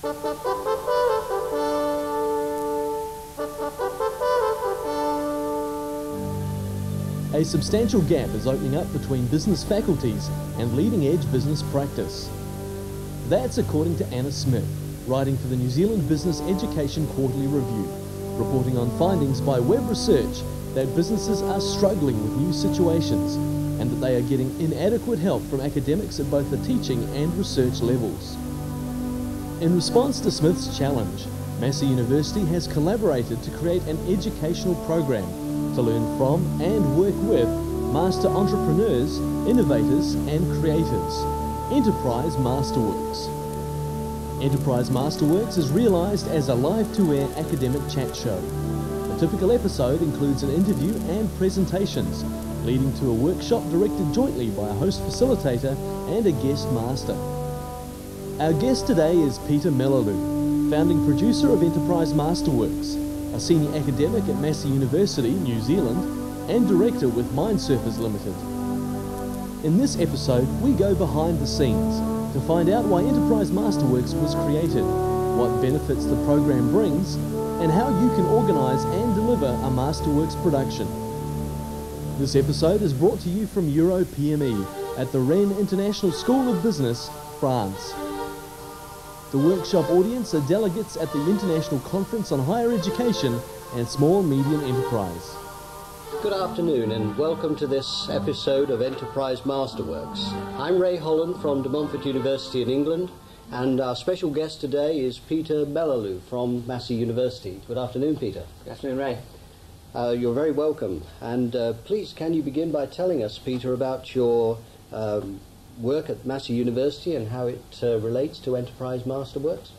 A substantial gap is opening up between business faculties and leading-edge business practice. That's according to Anna Smith, writing for the New Zealand Business Education Quarterly Review, reporting on findings by Web Research that businesses are struggling with new situations and that they are getting inadequate help from academics at both the teaching and research levels. In response to Smith's challenge, Massey University has collaborated to create an educational program to learn from and work with master entrepreneurs, innovators and creators. Enterprise MasterWorks. Enterprise MasterWorks is realised as a live-to-air academic chat show. A typical episode includes an interview and presentations, leading to a workshop directed jointly by a host facilitator and a guest master. Our guest today is Peter Mellaloo, founding producer of Enterprise MasterWorks, a senior academic at Massey University, New Zealand, and director with Mindsurfers Limited. In this episode, we go behind the scenes to find out why Enterprise MasterWorks was created, what benefits the program brings, and how you can organise and deliver a MasterWorks production. This episode is brought to you from EuroPME at the Rennes International School of Business, France. The workshop audience are delegates at the International Conference on Higher Education and Small Medium Enterprise. Good afternoon and welcome to this episode of Enterprise MasterWorks. I'm Ray Holland from De Montfort University in England, and our special guest today is Peter Mellaloo from Massey University. Good afternoon, Peter. Good afternoon, Ray. You're very welcome. And please, can you begin by telling us, Peter, about your work at Massey University and how it relates to Enterprise MasterWorks?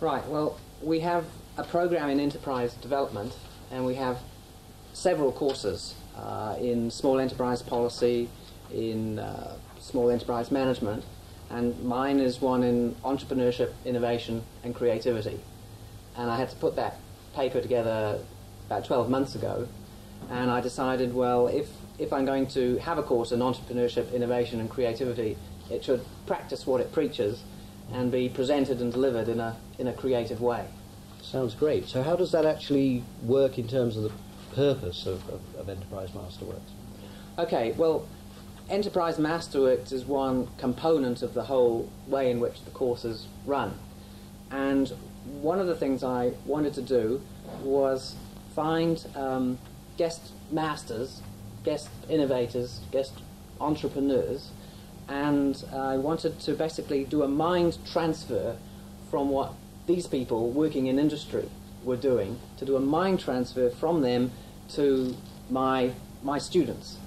Right, well, we have a program in enterprise development, and we have several courses in small enterprise policy, in small enterprise management, and mine is one in entrepreneurship, innovation and creativity. And I had to put that paper together about 12 months ago, and I decided, well, if I'm going to have a course in entrepreneurship, innovation and creativity, it should practice what it preaches and be presented and delivered in a creative way. Sounds great. So how does that actually work in terms of the purpose of Enterprise MasterWorks? Okay, well, Enterprise MasterWorks is one component of the whole way in which the courses run. And one of the things I wanted to do was find guest masters, guest innovators, guest entrepreneurs, and I wanted to basically do a mind transfer from what these people working in industry were doing, to do a mind transfer from them to my students,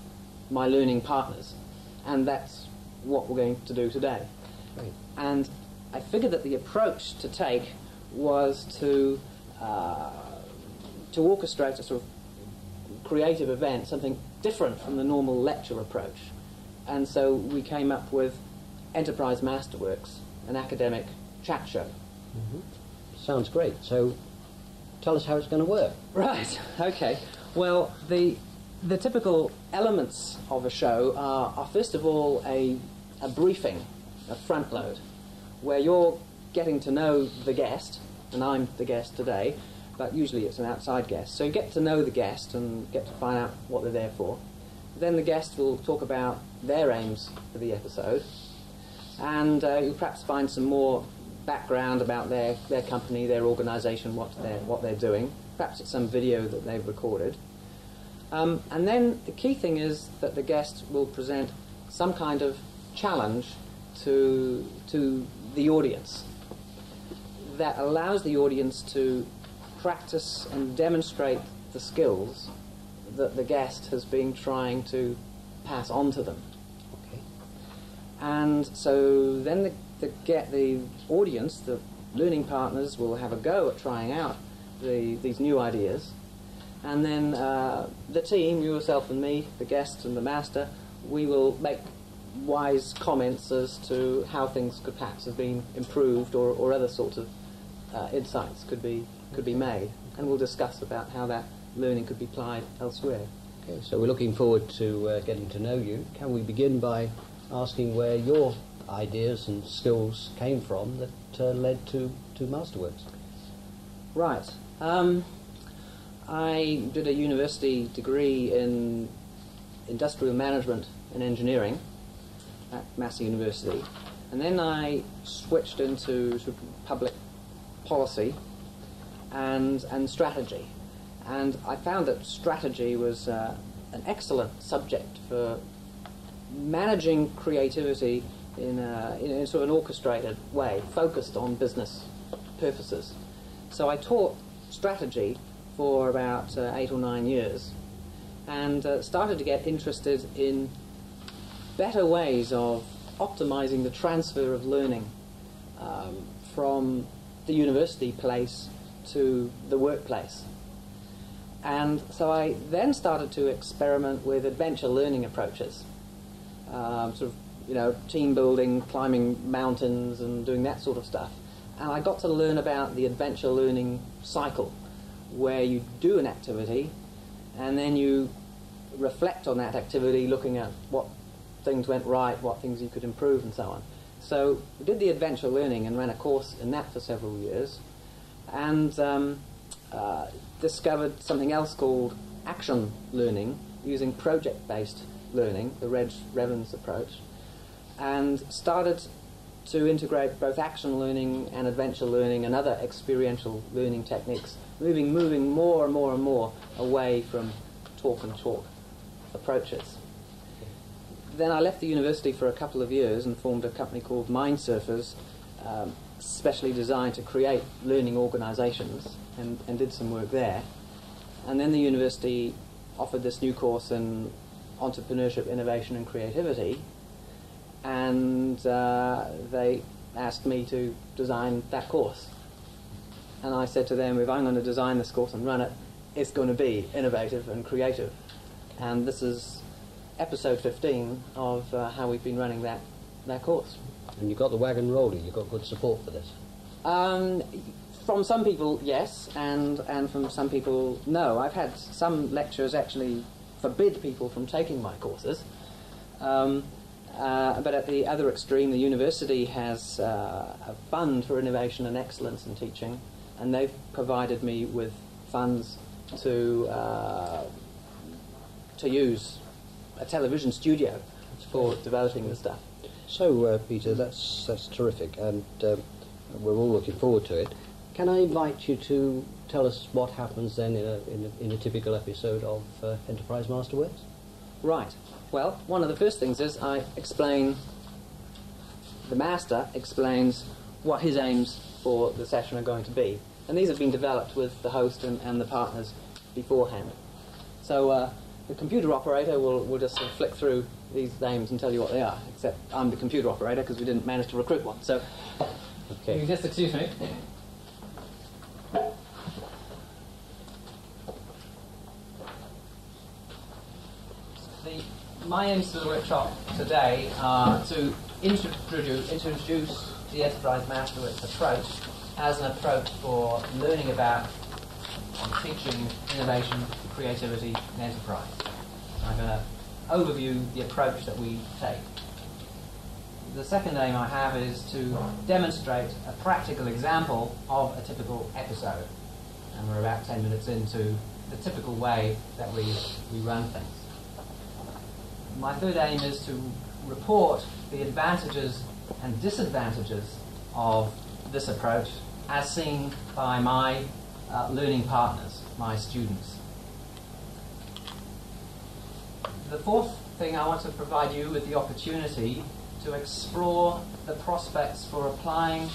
my learning partners, and that's what we're going to do today. Right. And I figured that the approach to take was to orchestrate a sort of creative event, something different from the normal lecture approach. And so we came up with Enterprise MasterWorks, an academic chat show. Mm-hmm. Sounds great. So tell us how it's going to work. Right, okay. Well, the typical elements of a show are first of all a briefing, a front load, where you're getting to know the guest, and I'm the guest today, but usually it's an outside guest. So you get to know the guest and get to find out what they're there for. Then the guest will talk about their aims for the episode, and you'll perhaps find some more background about their company, their organisation, what they're doing. Perhaps it's some video that they've recorded. And then the key thing is that the guest will present some kind of challenge to the audience that allows the audience to practice and demonstrate the skills that the guest has been trying to pass on to them. Okay. And so then the audience, the learning partners, will have a go at trying out these new ideas. And then the team, yourself and me, the guest and the master, we will make wise comments as to how things could perhaps have been improved, or other sorts of insights could be made. And we'll discuss about how that learning could be applied elsewhere. Okay, so we're looking forward to getting to know you. Can we begin by asking where your ideas and skills came from that led to MasterWorks. Right. I did a university degree in industrial management and engineering at Massey University, and then I switched into sort of public policy and strategy, and I found that strategy was an excellent subject for managing creativity in sort of an orchestrated way, focused on business purposes. So I taught strategy for about 8 or 9 years, and started to get interested in better ways of optimizing the transfer of learning from the university place to the workplace. And so I then started to experiment with adventure learning approaches, sort of, team building, climbing mountains and doing that sort of stuff. And I got to learn about the adventure learning cycle, where you do an activity and then you reflect on that activity, looking at what things went right, what things you could improve, and so on. So we did the adventure learning and ran a course in that for several years, and discovered something else called action learning, using project-based learning, the Rennes approach, and started to integrate both action learning and adventure learning and other experiential learning techniques, moving more and more and more away from talk and chalk approaches. Then I left the university for a couple of years and formed a company called Mind Surfers, specially designed to create learning organisations, and did some work there. And then the university offered this new course in entrepreneurship, innovation and creativity, and they asked me to design that course. And I said to them, if I'm going to design this course and run it, it's going to be innovative and creative. And this is episode 15 of how we've been running that course. And you got the wagon rolling, you got good support for this? From some people, yes, and from some people, no. I've had some lecturers actually forbid people from taking my courses. But at the other extreme, the university has a fund for innovation and excellence in teaching, and they've provided me with funds to use a television studio for developing the stuff. So, Peter, that's terrific, and we're all looking forward to it. Can I invite you to tell us what happens then in a typical episode of Enterprise MasterWorks? Right. Well, one of the first things is I explain, the master explains what his aims for the session are going to be. And these have been developed with the host and the partners beforehand. So the computer operator will just sort of flick through these aims and tell you what they are, except I'm the computer operator because we didn't manage to recruit one. So, okay. You just excuse me. My aims for the workshop today are to introduce the Enterprise MasterWorks approach as an approach for learning about and teaching innovation, creativity, and enterprise. I'm going to overview the approach that we take. The second aim I have is to demonstrate a practical example of a typical episode. And we're about 10 minutes into the typical way that we run things. My third aim is to report the advantages and disadvantages of this approach as seen by my learning partners, my students. The fourth thing, I want to provide you with the opportunity to explore the prospects for applying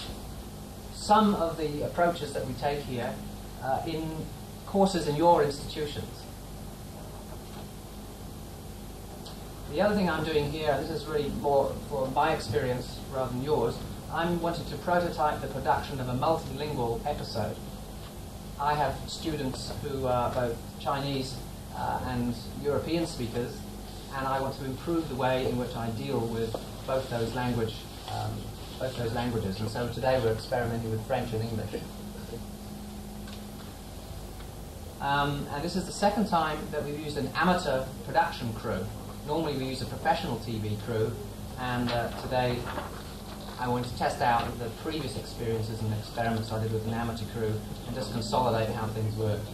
some of the approaches that we take here in courses in your institutions. The other thing I'm doing here, this is really more for my experience rather than yours, I'm wanting to prototype the production of a multilingual episode. I have students who are both Chinese and European speakers, and I want to improve the way in which I deal with both those languages. And so today we're experimenting with French and English. And this is the second time that we've used an amateur production crew. Normally we use a professional TV crew, and today I wanted to test out the previous experiences and experiments I did with an amateur crew and just consolidate how things worked.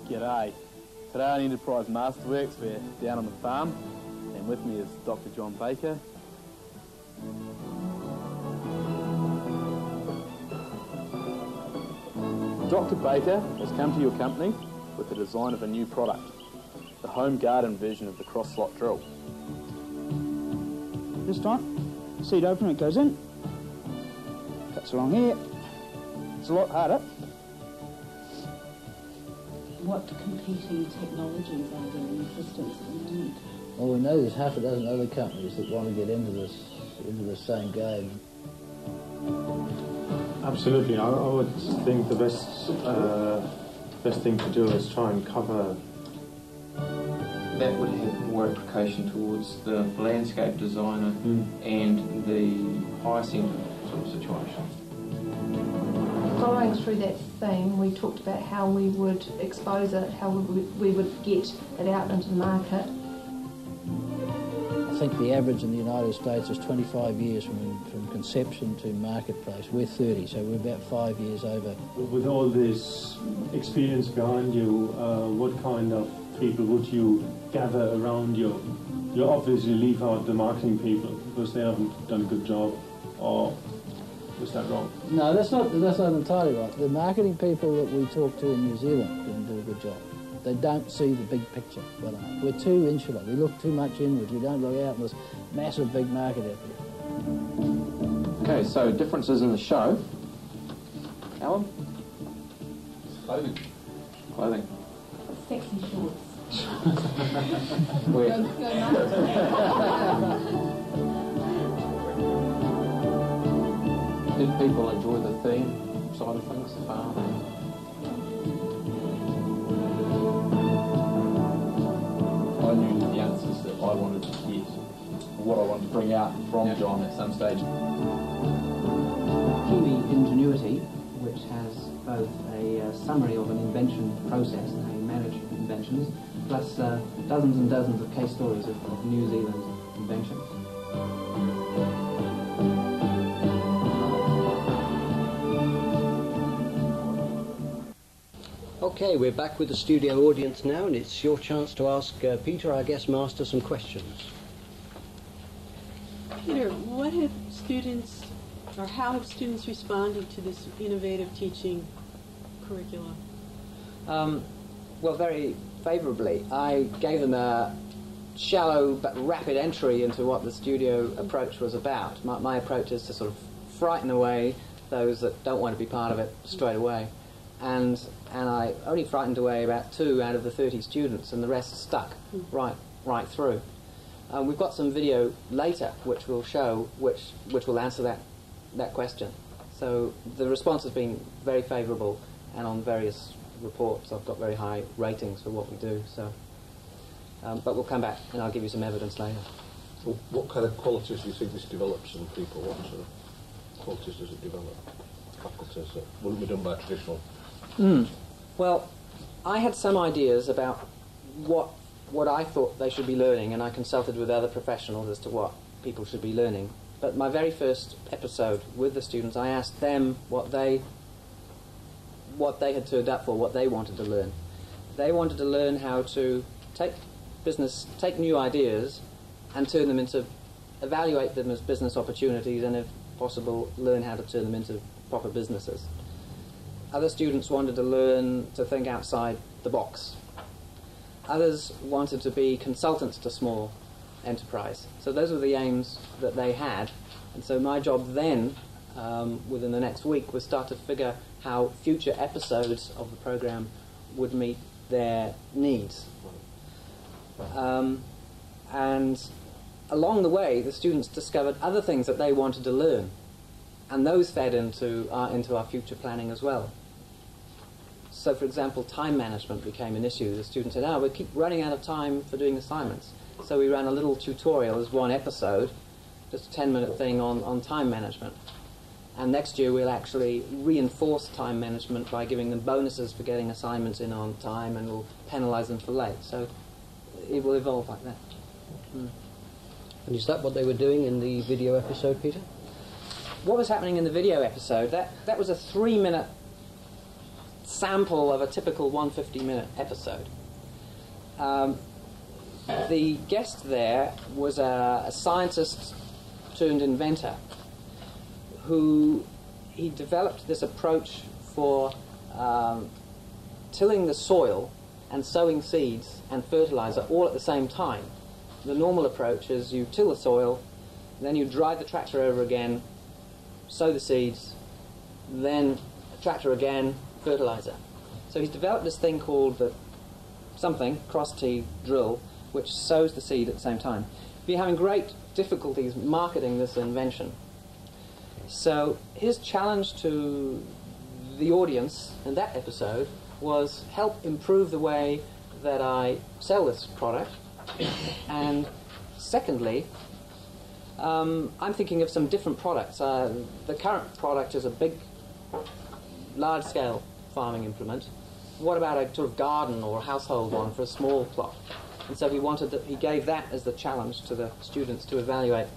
G'day. Today on Enterprise MasterWorks we're down on the farm and with me is Dr. John Baker. Dr. Baker has come to your company with the design of a new product, the home garden version of the cross-slot drill. This time, seat opener, it goes in, cuts along here. It's a lot harder. What competing technologies are there in existence at the moment? Well, we know there's half a dozen other companies that want to get into this same game. Absolutely, I would think the best thing to do is try and cover. That would have more application towards the landscape designer and the hyacinth sort of situation. Following through that theme, we talked about how we would expose it, how we would get it out into the market. I think the average in the United States is 25 years from conception to marketplace. We're 30, so we're about 5 years over. With all this experience behind you, what kind of people would you gather around you? You obviously leave out the marketing people because they haven't done a good job, or was that wrong? No, that's not entirely right. The marketing people that we talk to in New Zealand didn't do a good job. They don't see the big picture. We're too insular. We look too much inwards. We don't look out in this massive big market out there. Okay, so differences in the show. Alan? Clothing. Sexy shorts. Where? Did people enjoy the theme side of things, the farm? I knew the answers that I wanted to get, what I wanted to bring out from John at some stage. Kiwi Ingenuity, which has both a summary of an invention process and how you manage inventions, plus dozens and dozens of case stories of New Zealand inventions. Okay, we're back with the studio audience now, and it's your chance to ask Peter, our guest master, some questions. Peter, what have students, or how have students responded to this innovative teaching curricula? Well, very favourably. I gave them a shallow but rapid entry into what the studio approach was about. My approach is to sort of frighten away those that don't want to be part of it straight away. And I only frightened away about 2 out of the 30 students, and the rest stuck right through. We've got some video later which will show, which will answer that question. So the response has been very favourable, and on various reports I've got very high ratings for what we do. So, but we'll come back and I'll give you some evidence later. So what kind of qualities do you think this develops in people? What sort of qualities does it develop? Faculties that wouldn't be done by traditional. Well, I had some ideas about what I thought they should be learning, and I consulted with other professionals as to what people should be learning. But my very first episode with the students, I asked them what they had turned up for, what they wanted to learn. They wanted to learn how to take new ideas and turn them into, evaluate them as business opportunities, and if possible, learn how to turn them into proper businesses. Other students wanted to learn to think outside the box. Others wanted to be consultants to small enterprise. So those were the aims that they had. And so my job then, within the next week, was start to figure how future episodes of the program would meet their needs. And along the way, the students discovered other things that they wanted to learn. And those fed into our future planning as well. So, for example, time management became an issue. The students said, we keep running out of time for doing assignments. So we ran a little tutorial as one episode, just a 10-minute thing on time management. And next year we'll actually reinforce time management by giving them bonuses for getting assignments in on time, and we'll penalise them for late. So it will evolve like that. And is that what they were doing in the video episode, Peter? What was happening in the video episode, that was a 3-minute sample of a typical 150-minute episode. The guest there was a scientist turned inventor who he developed this approach for tilling the soil and sowing seeds and fertilizer all at the same time. The normal approach is you till the soil, then you drive the tractor over again, sow the seeds, then tractor again, fertilizer. So he's developed this thing called the cross-T drill, which sows the seed at the same time. We're having great difficulties marketing this invention. So his challenge to the audience in that episode was help improve the way that I sell this product. And secondly, I'm thinking of some different products. The current product is a big, large-scale farming implement. What about a sort of garden or household one for a small plot? And so he gave that as the challenge to the students to evaluate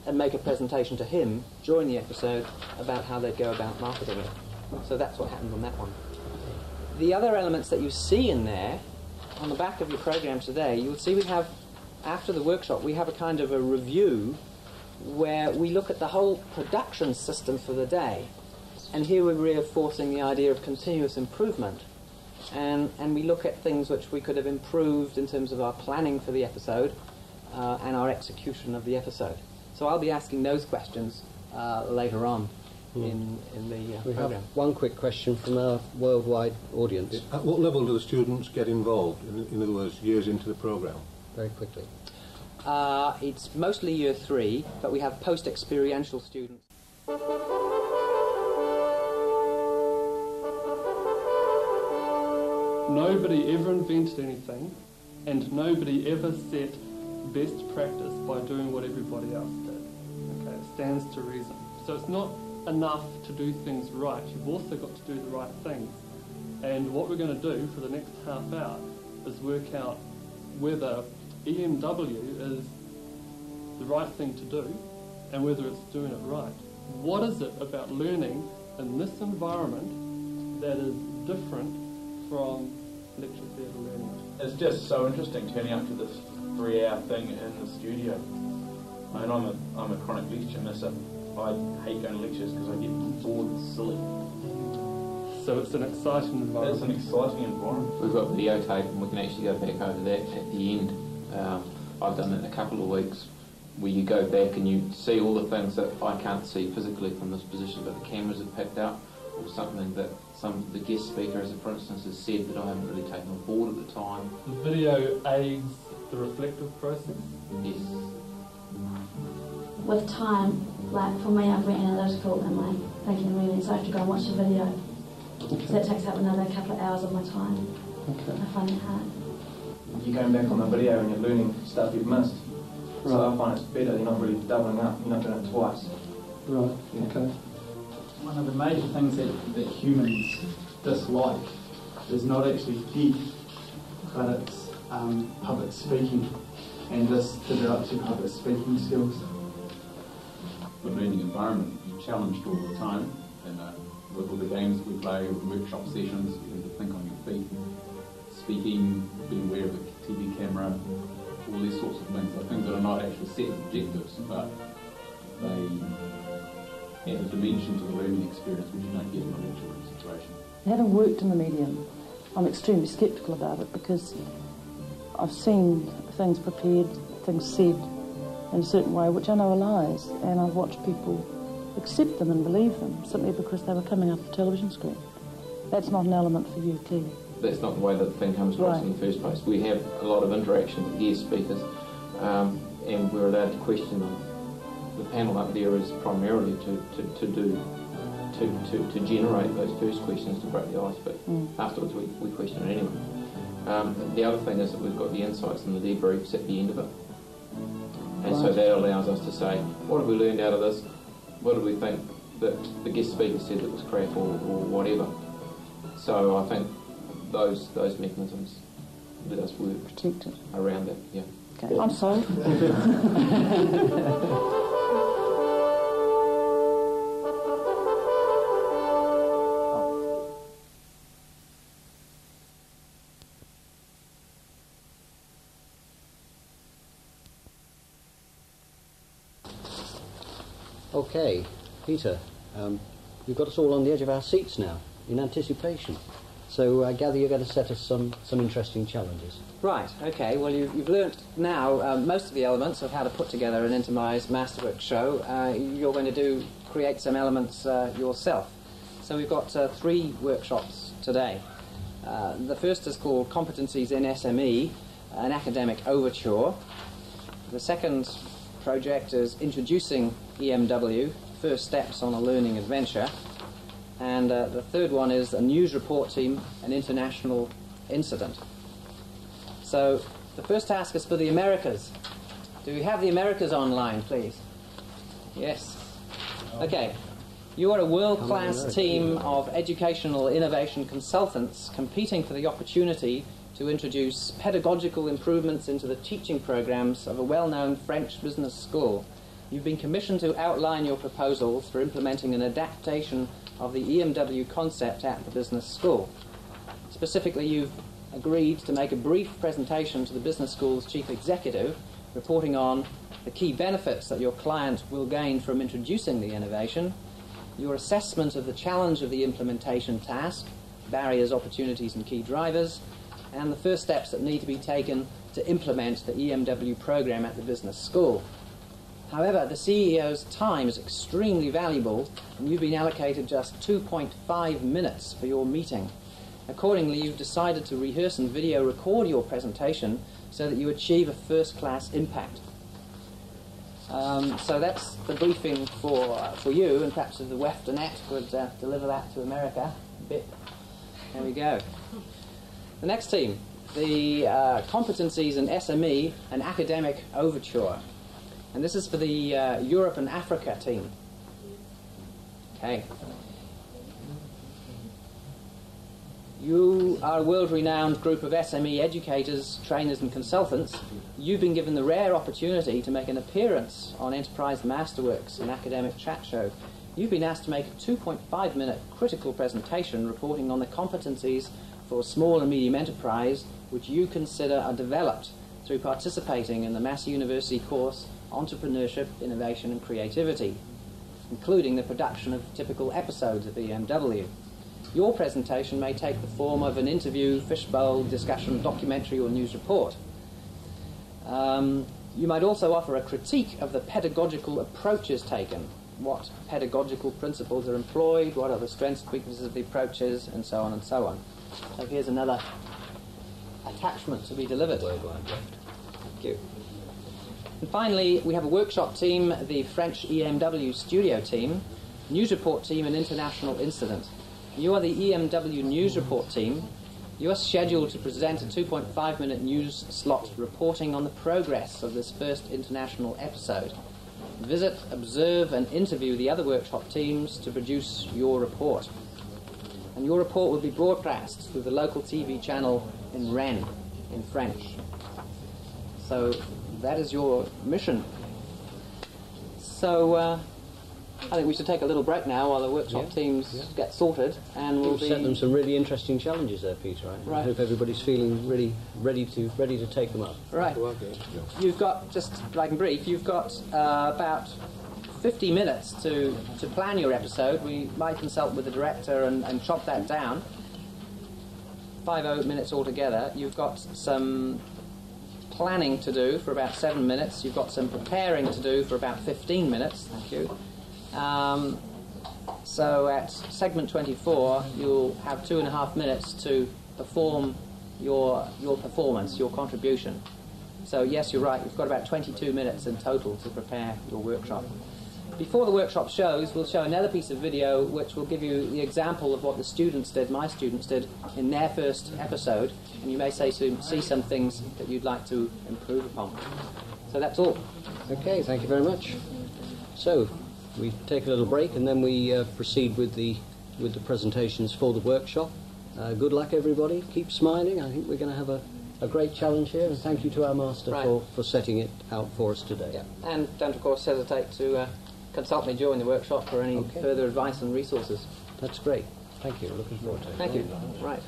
and make a presentation to him during the episode about how they'd go about marketing it. So that's what happened on that one. The other elements that you see in there, on the back of your program today, you will see we have, after the workshop, we have a kind of a review where we look at the whole production system for the day. And here we're reinforcing the idea of continuous improvement. And we look at things which we could have improved in terms of our planning for the episode and our execution of the episode. So I'll be asking those questions later on in the we program. have one quick question from our worldwide audience. At what level do the students get involved? In other words, years into the programme? Very quickly. It's mostly year 3, but we have post-experiential students. Nobody ever invented anything, and nobody ever set best practice by doing what everybody else did. Okay, it stands to reason. So it's not enough to do things right. You've also got to do the right things. And what we're going to do for the next half hour is work out whether EMW is the right thing to do and whether it's doing it right. What is it about learning in this environment that is different from lecture theatre learning? It's just so interesting turning up to this 3-hour thing in the studio. I mean, I'm a chronic lecture misser. I hate going to lectures because I get bored and silly. So it's an exciting environment. It's an exciting environment. We've got videotape and we can actually go back over that at the end. I've done it in a couple of weeks where you go back and you see all the things that I can't see physically from this position, but the cameras have picked up, or something that the guest speaker, for instance, has said that I haven't really taken on board at the time. The video aids the reflective process? Yes. With time, like for me, I'm very analytical in my thinking and reading, so I have to go and watch the video. Okay. So that takes up another couple of hours of my time. Okay. I find it hard. You're going back on the video and you're learning stuff you've missed. Right. So I find it's better, you're not really doubling up, you're not doing it twice. Right, yeah. Okay. One of the major things that humans dislike is not actually deaf, but it's public speaking, and this develops your public speaking skills. The learning environment, you're challenged all the time, and with all the games we play, with the workshop sessions, you have to think on your feet. Speaking, being aware of the TV camera, all these sorts of things are things that are not actually set as objectives, but they add a dimension to the learning experience which you don't get in a lecture situation. Having worked in the medium, I'm extremely sceptical about it because I've seen things prepared, things said in a certain way which I know are lies, and I've watched people accept them and believe them simply because they were coming up the television screen. That's not an element for you, clearly. That's not the way that the thing comes across in the first place. We have a lot of interaction with guest speakers, and we're allowed to question them. The panel up there is primarily to generate those first questions to break the ice, but afterwards we question it anyway. The other thing is that we've got the insights and the debriefs at the end of it, and so that allows us to say, what have we learned out of this? What do we think that the guest speaker said that was crap or whatever. So I think those mechanisms let us work around that. Yeah. Okay. I'm sorry. Okay, Peter, you've got us all on the edge of our seats now, in anticipation. So I gather you're going to set us some interesting challenges. Right, okay, well you've learnt now most of the elements of how to put together an Enterprise MasterWorks show. You're going to create some elements yourself. So we've got 3 workshops today. The first is called Competencies in SME, an Academic Overture. The second project is Introducing EMW, First Steps on a Learning Adventure. And the third one is a news report team, an international incident. So the first task is for the Americas. Do we have the Americas online, please? Yes. Okay. You are a world-class team of educational innovation consultants competing for the opportunity to introduce pedagogical improvements into the teaching programs of a well-known French business school. You've been commissioned to outline your proposals for implementing an adaptation of the EMW concept at the business school. Specifically, you've agreed to make a brief presentation to the business school's chief executive, reporting on the key benefits that your client will gain from introducing the innovation, your assessment of the challenge of the implementation task, barriers, opportunities and key drivers, and the first steps that need to be taken to implement the EMW program at the business school. However, the CEO's time is extremely valuable, and you've been allocated just 2.5 minutes for your meeting. Accordingly, you've decided to rehearse and video record your presentation so that you achieve a first-class impact. So that's the briefing for you, and perhaps if the Weftonet could deliver that to America a bit. There we go. The next team, the Competencies in SME, an Academic Overture. And this is for the Europe and Africa team. Okay. You are a world-renowned group of SME educators, trainers and consultants. You've been given the rare opportunity to make an appearance on Enterprise MasterWorks, an academic chat show. You've been asked to make a 2.5-minute critical presentation reporting on the competencies for small and medium enterprise which you consider are developed through participating in the Massey University course Entrepreneurship, Innovation and Creativity, including the production of typical episodes of EMW. Your presentation may take the form of an interview, fishbowl, discussion, documentary or news report. You might also offer a critique of the pedagogical approaches taken, what pedagogical principles are employed, what are the strengths and weaknesses of the approaches, and so on and so on. So here's another attachment to be delivered. Thank you. And finally, we have a workshop team, the French EMW studio team, news report team and international incident. You are the EMW news report team. You are scheduled to present a 2.5-minute news slot reporting on the progress of this first international episode. Visit, observe and interview the other workshop teams to produce your report. And your report will be broadcast through the local TV channel in Rennes, in French. So that is your mission. So I think we should take a little break now while the workshop teams get sorted, and we'll set them some really interesting challenges there, Peter. I hope everybody's feeling really ready to take them up. Right. You've got, just like in brief, you've got about 50 minutes to plan your episode. We might consult with the director and chop that down. 50 minutes altogether. You've got some planning to do for about 7 minutes. You've got some preparing to do for about 15 minutes. Thank you. So at segment 24, you'll have 2.5 minutes to perform your performance, your contribution. So yes, you're right, you've got about 22 minutes in total to prepare your workshop. Before the workshop shows, we'll show another piece of video which will give you the example of what the students did, my students did, in their first episode, and you may see some things that you'd like to improve upon. So that's all. Okay, thank you very much. So, we take a little break and then we proceed with the presentations for the workshop. Good luck, everybody. Keep smiling. I think we're going to have a great challenge here, and thank you to our master for setting it out for us today. Yeah. And don't, of course, hesitate to consult me during the workshop for any further advice and resources. That's great. Thank you. Looking forward to it. Thank you. Right.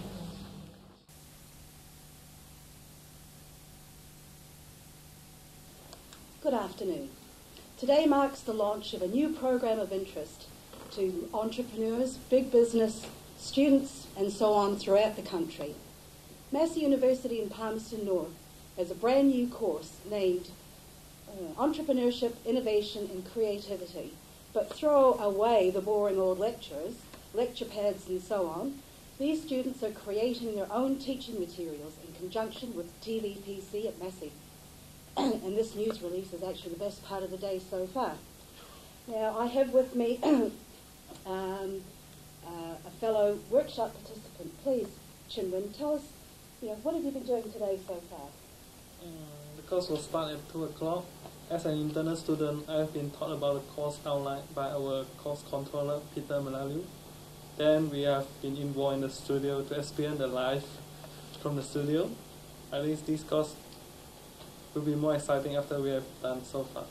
Good afternoon. Today marks the launch of a new program of interest to entrepreneurs, big business, students and so on throughout the country. Massey University in Palmerston North has a brand new course named Entrepreneurship, Innovation and Creativity. But throw away the boring old lectures, lecture pads and so on. These students are creating their own teaching materials in conjunction with TVPC at Massey. And this news release is actually the best part of the day so far. Now, I have with me a fellow workshop participant. Please, Chinwin, tell us, what have you been doing today so far? The course will start at 2 o'clock. As an internal student, I have been taught about the course outline by our course controller, Peter Malalu. Then we have been involved in the studio to experience the live from the studio. At least this course will be more exciting after we have done so far.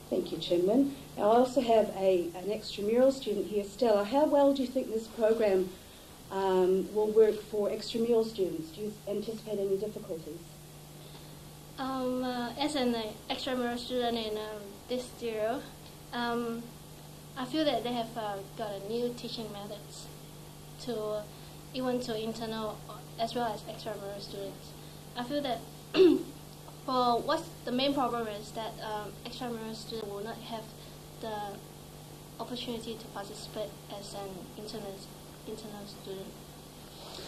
Thank you, Chinwin. I also have an extramural student here, Stella. How well do you think this program will work for extramural students? Do you anticipate any difficulties? As an extramural student in this studio, I feel that they have got a new teaching methods to even to internal as well as extramural students. I feel that for what's the main problem is that extramural students will not have the opportunity to participate as an internal student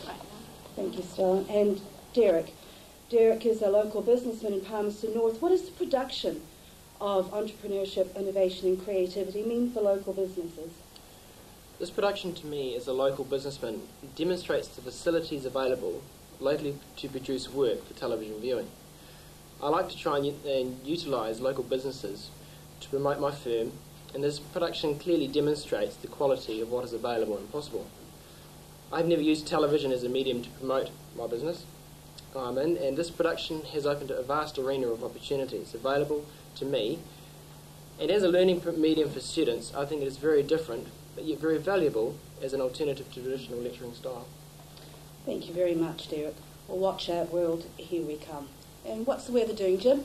right now. Thank you, Stella. And Derek. Derek is a local businessman in Palmerston North. What does the production of entrepreneurship, innovation and creativity mean for local businesses? This production to me as a local businessman demonstrates the facilities available locally to produce work for television viewing. I like to try and utilise local businesses to promote my firm, and this production clearly demonstrates the quality of what is available and possible. I've never used television as a medium to promote my business I'm in, and this production has opened a vast arena of opportunities available to me, and as a learning medium for students, I think it is very different, but yet very valuable as an alternative to traditional lecturing style. Thank you very much, Derek. Well, watch out, world, here we come. And what's the weather doing, Jim?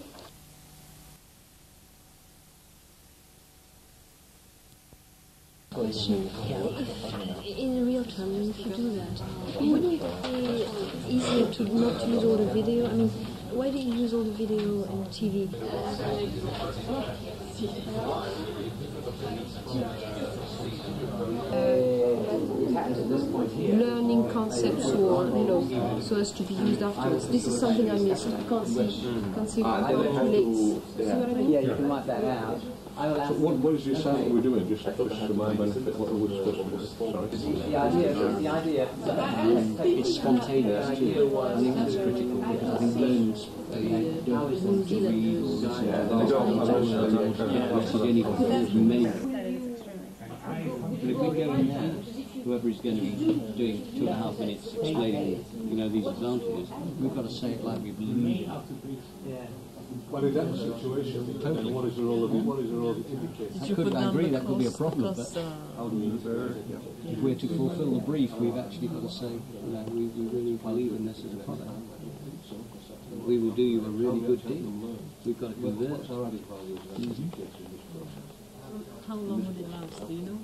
Question. In real time, if you do that, wouldn't it be easier to not use all the video? I mean, why do you use all the video and TV? Learning concepts or, so as to be used afterwards. This is something I missed. I can't see how it relates. See what I mean? Yeah, you can write that out. So what is this that we're doing? Just for my benefit, what we're supposed to do? The idea it's spontaneous too. I think that's critical because I think learners don't want to read or listen to anybody. But if we go in there, whoever is going to be doing 2.5 minutes explaining, these advantages, we've got to say it like we believe it. But in that situation, totally. What is the role of the indicator? I agree that could be a problem, but if we're to fulfil the brief, we've actually got to say, we really believe in this as a product. We will do you a really good deal. We've got to convert. How long would it last? Do you know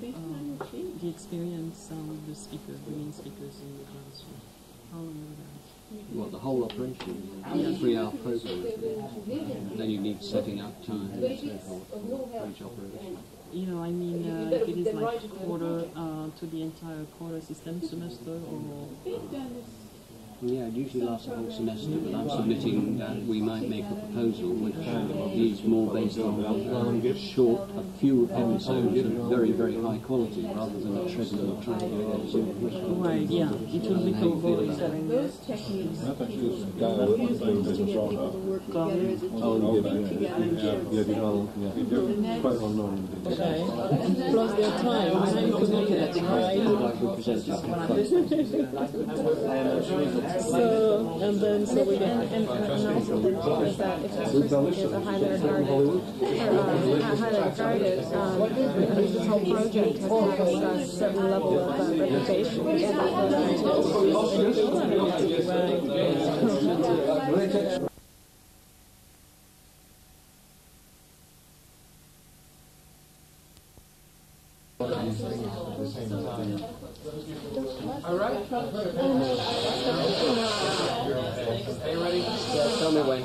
the experience of the speaker, bringing speakers in the classroom? How long would it last? What, the whole operation? 3-hour program. Then you need setting up time and so forth for each operation. I mean, if it is like quarter to the entire quarter system semester or Yeah, it usually lasts a whole semester, but I'm submitting we might make a proposal which is more based on short, a few episodes of very, very high quality rather than a treadmill trying to go Right, yeah, it will be cool. Those techniques, people use them to get people to work together as a team, think together and share the same. Okay, and plus their time, so you can look at it, right? So, and then, so we get... And also the thing is that if a person is a highly regarded, this whole project has to have a certain level of reputation. All right. Are you ready? Tell me when.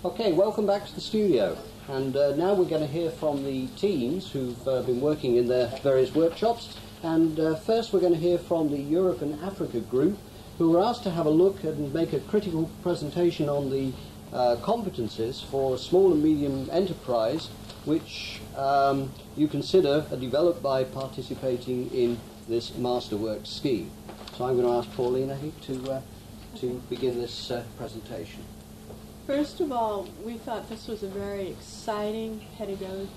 Okay, welcome back to the studio. And now we're going to hear from the teams who've been working in their various workshops. And first we're going to hear from the Europe and Africa group, who were asked to have a look and make a critical presentation on the competencies for a small and medium enterprise, which you consider are developed by participating in this MasterWorks scheme. So I'm going to ask Pauline, I think, to begin this presentation. First of all, we thought this was a very exciting pedagogy,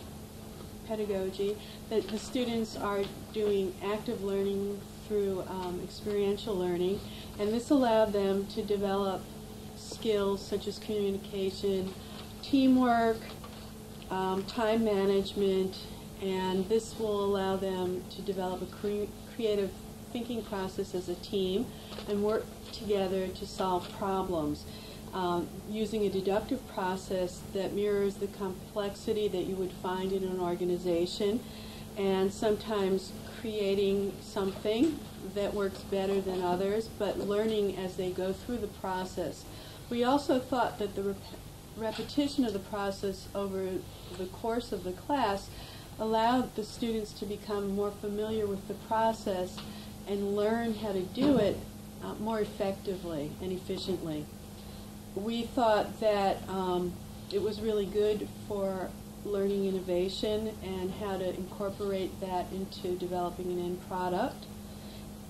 that the students are doing active learning through experiential learning, and this allowed them to develop skills such as communication, teamwork, time management, and this will allow them to develop a creative thinking process as a team and work together to solve problems. Using a deductive process that mirrors the complexity that you would find in an organization, and sometimes creating something that works better than others, but learning as they go through the process. We also thought that the repetition of the process over the course of the class allowed the students to become more familiar with the process and learn how to do it more effectively and efficiently. We thought that it was really good for learning innovation and how to incorporate that into developing an end product.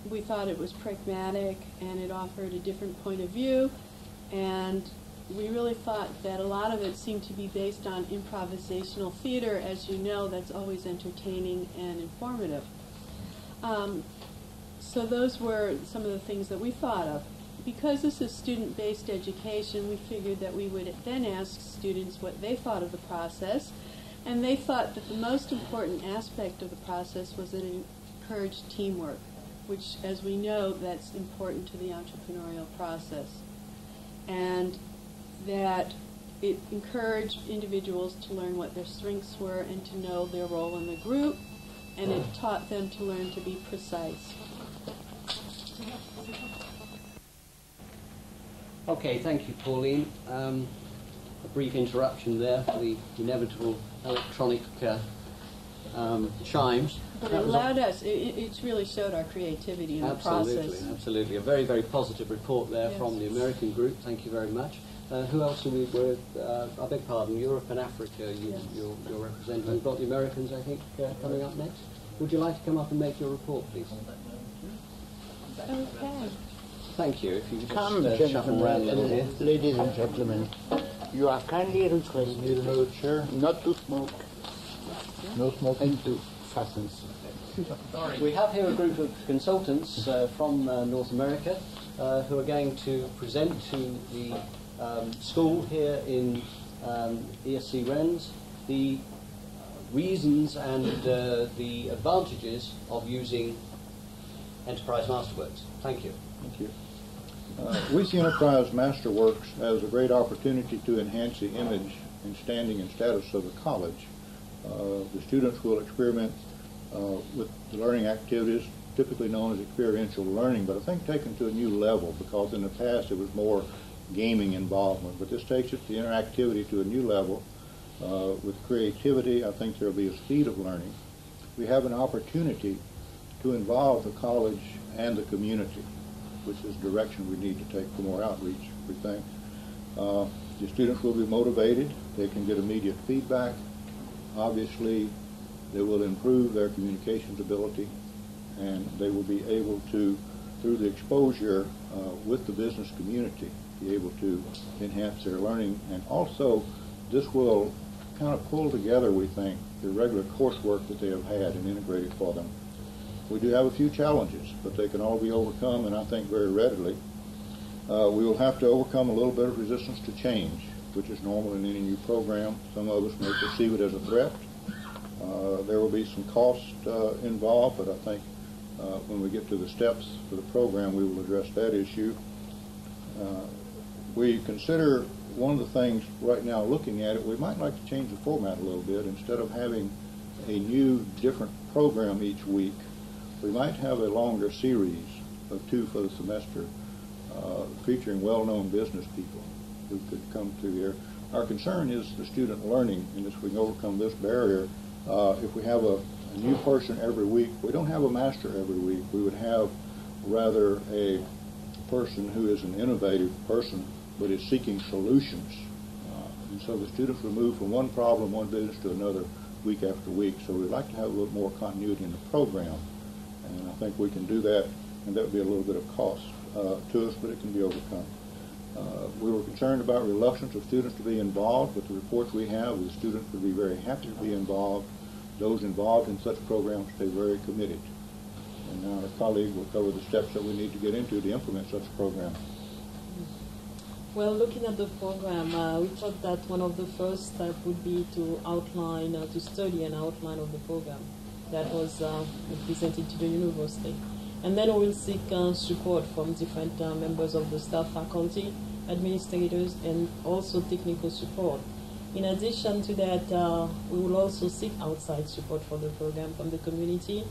We thought it was pragmatic and it offered a different point of view, and we really thought that a lot of it seemed to be based on improvisational theater. As you know, that's always entertaining and informative. So those were some of the things that we thought of. Because this is student-based education, we figured that we would then ask students what they thought of the process, and they thought that the most important aspect of the process was that it encouraged teamwork, which, as we know, that's important to the entrepreneurial process, and that it encouraged individuals to learn what their strengths were and to know their role in the group, and it taught them to learn to be precise. Okay, thank you, Pauline. A brief interruption there for the inevitable electronic chimes. But it allowed us, it really showed our creativity in the process. Absolutely. A very, very positive report there from the American group. Thank you very much. Who else are we with? I beg pardon, Europe and Africa you're representing. We've got the Americans, I think, coming up next. Would you like to come up and make your report, please? Okay. Thank you. If you could Come, just shuffle around a little here. ladies and gentlemen, you are kindly requested not to smoke. No smoking to fasten. We have here a group of consultants from North America who are going to present to the school here in ESC Rennes the reasons and the advantages of using Enterprise MasterWorks. Thank you. Thank you. We see Enterprise MasterWorks as a great opportunity to enhance the image and standing and status of the college. The students will experiment with the learning activities, typically known as experiential learning, but I think taken to a new level, because in the past it was more gaming involvement. But this takes it, the interactivity, to a new level. With creativity, I think there will be a speed of learning. We have an opportunity to involve the college and the community, which is the direction we need to take for more outreach, we think. The students will be motivated. They can get immediate feedback. Obviously, they will improve their communications ability, and they will be able to, through the exposure with the business community, be able to enhance their learning. And also, this will kind of pull together, we think, the regular coursework that they have had and integrate it for them. We do have a few challenges, but they can all be overcome, and I think very readily. We will have to overcome a little bit of resistance to change, which is normal in any new program. Some of us may perceive it as a threat. There will be some cost involved, but I think when we get to the steps for the program, we will address that issue. We consider one of the things right now, looking at it, we might like to change the format a little bit. Instead of having a new, different program each week, we might have a longer series of 2 for the semester, featuring well-known business people who could come to here. Our concern is the student learning, and if we can overcome this barrier, if we have a new person every week, we don't have a master every week. We would have rather a person who is an innovative person but is seeking solutions. And so the students will move from one problem, one business to another week after week. So we'd like to have a little more continuity in the program. And I think we can do that, and that would be a little bit of cost to us, but it can be overcome. We were concerned about reluctance of students to be involved. With the reports we have, the students would be very happy to be involved. Those involved in such programs stay very committed. And now our colleague will cover the steps that we need to get into to implement such a program. Well, looking at the program, we thought that one of the first steps would be to outline, to study an outline of the program that was presented to the university. And then we will seek support from different members of the staff, faculty, administrators, and also technical support. In addition to that, we will also seek outside support for the program from the community.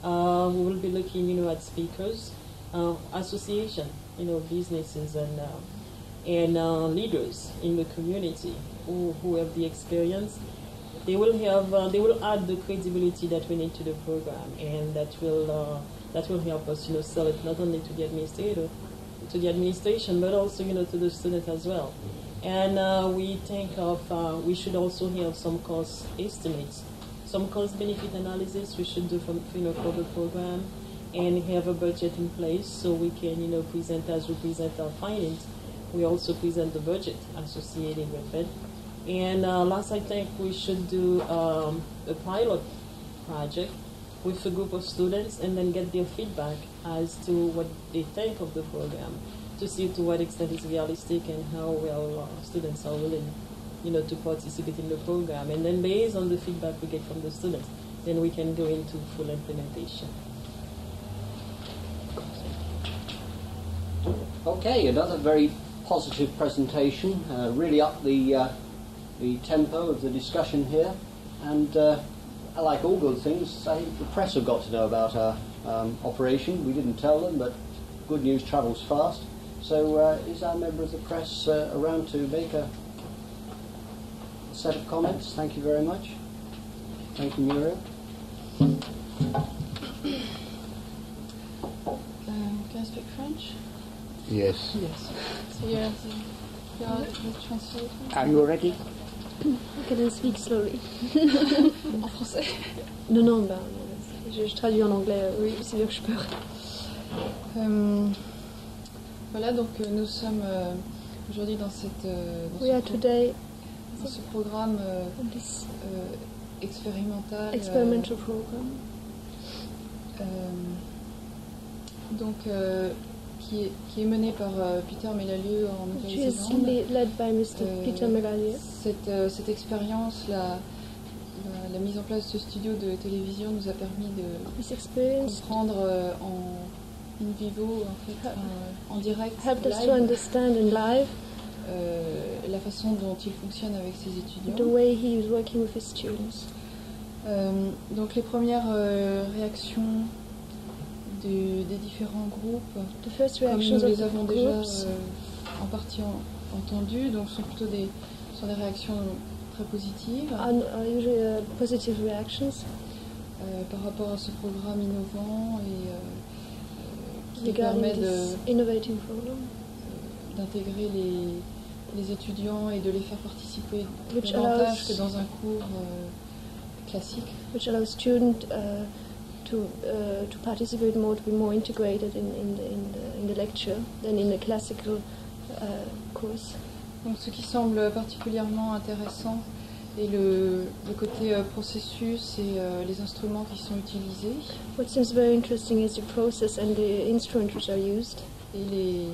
We will be looking, at speakers, association, businesses and leaders in the community who have the experience. They will add the credibility that we need to the program, and that will help us, sell it not only to the administrator, to the administration, but also, to the student as well. And we think we should also have some cost estimates, some cost-benefit analysis we should do for the program, and have a budget in place so we can, present as we present our findings. We also present the budget associated with it. And last, I think we should do a pilot project with a group of students and then get their feedback as to what they think of the program, to see to what extent it's realistic and how well students are willing, to participate in the program. And then based on the feedback we get from the students, then we can go into full implementation. Okay, another very positive presentation, really up the tempo of the discussion here, and like all good things, the press have got to know about our operation. We didn't tell them, but good news travels fast. So is our member of the press around to make a set of comments? Thank you very much. Thank you, Muriel. Can I speak French? Yes. Yes. So you're the translator? Are you ready? Can I speak slowly? En français? Non, je traduis en anglais, oui, c'est bien que je peux. Voilà, donc nous sommes aujourd'hui dans ce programme expérimental. Experimental program. Donc, qui est mené par Peter Melalieu en Nouvelle-Zélande. Led by Mr. Peter Melalieu. Cette expérience, la mise en place de ce studio de télévision nous a permis de comprendre in vivo, en fait, en direct, helped us to understand in live la façon dont il fonctionne avec ses étudiants. The way he is working with his students. Donc les premières réactions des différents groupes, comme nous les avons déjà en partie entendues, donc sont plutôt des réactions très positives. Usually positive reactions. par rapport à ce programme innovant et qui Regarding permet this innovating program, d'intégrer les étudiants et de les faire participer Which davantage allows- que dans un cours classique. which allows students to participate more, to be more integrated in the lecture than in the classical course. Donc ce qui semble particulièrement intéressant est le côté processus et les instruments qui sont utilisés. What seems very interesting is the process and the instruments which are used. Et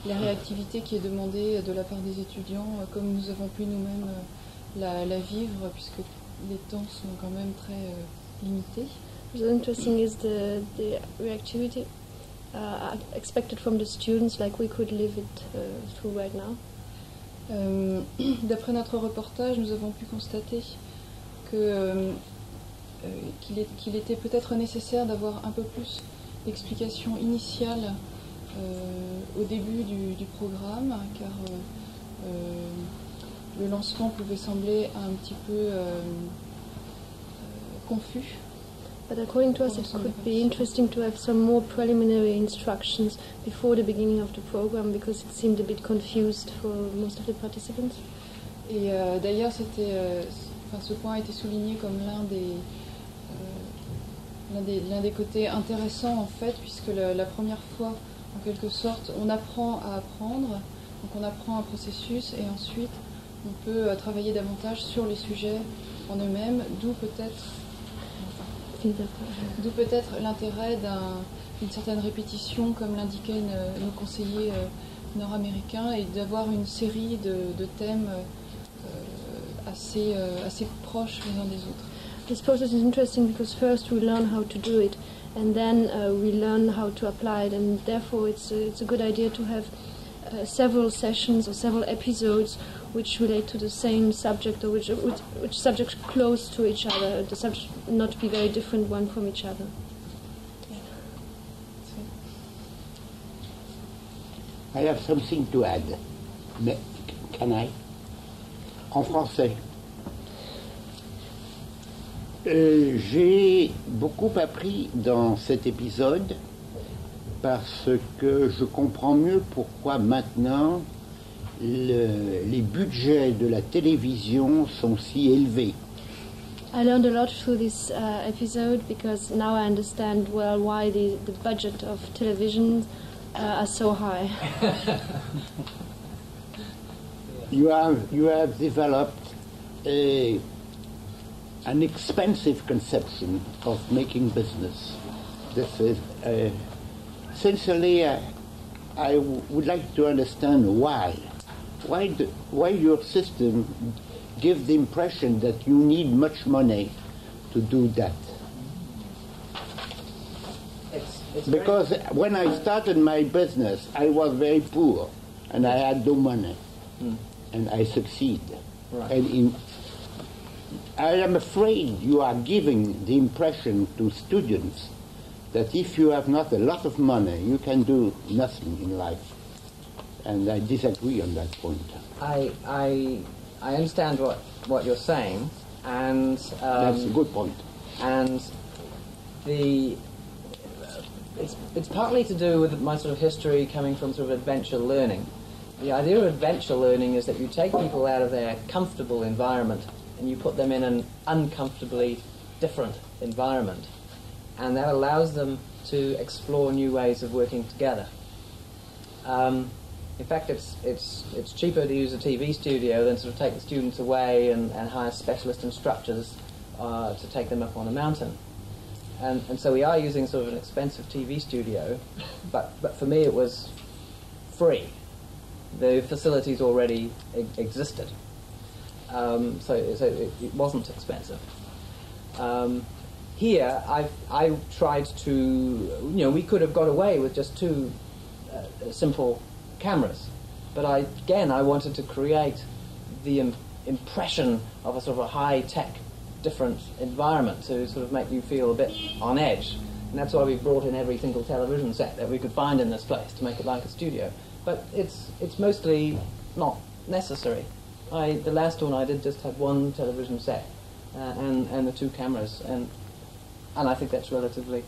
la réactivité qui est demandée de la part des étudiants, comme nous avons pu nous-mêmes la vivre, puisque les temps sont quand même très limités. What's interesting is the reactivity expected from the students, like we could live it through right now. D'après notre reportage, nous avons pu constater qu'il était peut-être nécessaire d'avoir un peu plus d'explications initiales au début du programme, car le lancement pouvait sembler un petit peu confus. But according to us, it could be interesting to have some more preliminary instructions before the beginning of the program, because it seemed a bit confused for most of the participants. Et d'ailleurs, ce point a été souligné comme l'un des côtés intéressants en fait, puisque la première fois, en quelque sorte, on apprend à apprendre, donc on apprend un processus et ensuite on peut travailler davantage sur les sujets en eux-mêmes, d'où peut-être l'intérêt d'une certaine répétition, comme l'indiquaient nos conseillers nord-américains, et d'avoir une série de thèmes assez proches les uns des autres. This process is interesting because first we learn how to do it, and then we learn how to apply it, and therefore it's a good idea to have several sessions or several episodes which relate to the same subject, or which subjects close to each other, the subject not be very different one from each other. I have something to add. Mais, can I? En français. J'ai beaucoup appris dans cet épisode parce que je comprends mieux pourquoi maintenant les budgets de la télévision sont si élevés. I learned a lot through this episode because now I understand well why the budget of television are so high. You have developed an expensive conception of making business. This is sincerely, I would like to understand why your system gives the impression that you need much money to do that. Because when I started my business, I was very poor and I had no money, and I succeed. Right. And I am afraid you are giving the impression to students that if you have not a lot of money, you can do nothing in life. And I disagree on that point. I understand what you're saying, and that's a good point. And it's partly to do with my sort of history coming from sort of adventure learning. The idea of adventure learning is that you take people out of their comfortable environment and you put them in an uncomfortably different environment, and that allows them to explore new ways of working together. In fact, it's cheaper to use a TV studio than sort of take the students away and hire specialist instructors to take them up on a mountain. And so we are using sort of an expensive TV studio, but for me it was free. The facilities already existed, so it wasn't expensive. Here, I tried to, we could have got away with just two simple cameras, but I wanted to create the impression of a sort of a high-tech, different environment to sort of make you feel a bit on edge. And that's why we brought in every single television set that we could find in this place to make it like a studio. But it's mostly not necessary. The last one I did just had one television set and the two cameras, and and I think that's relatively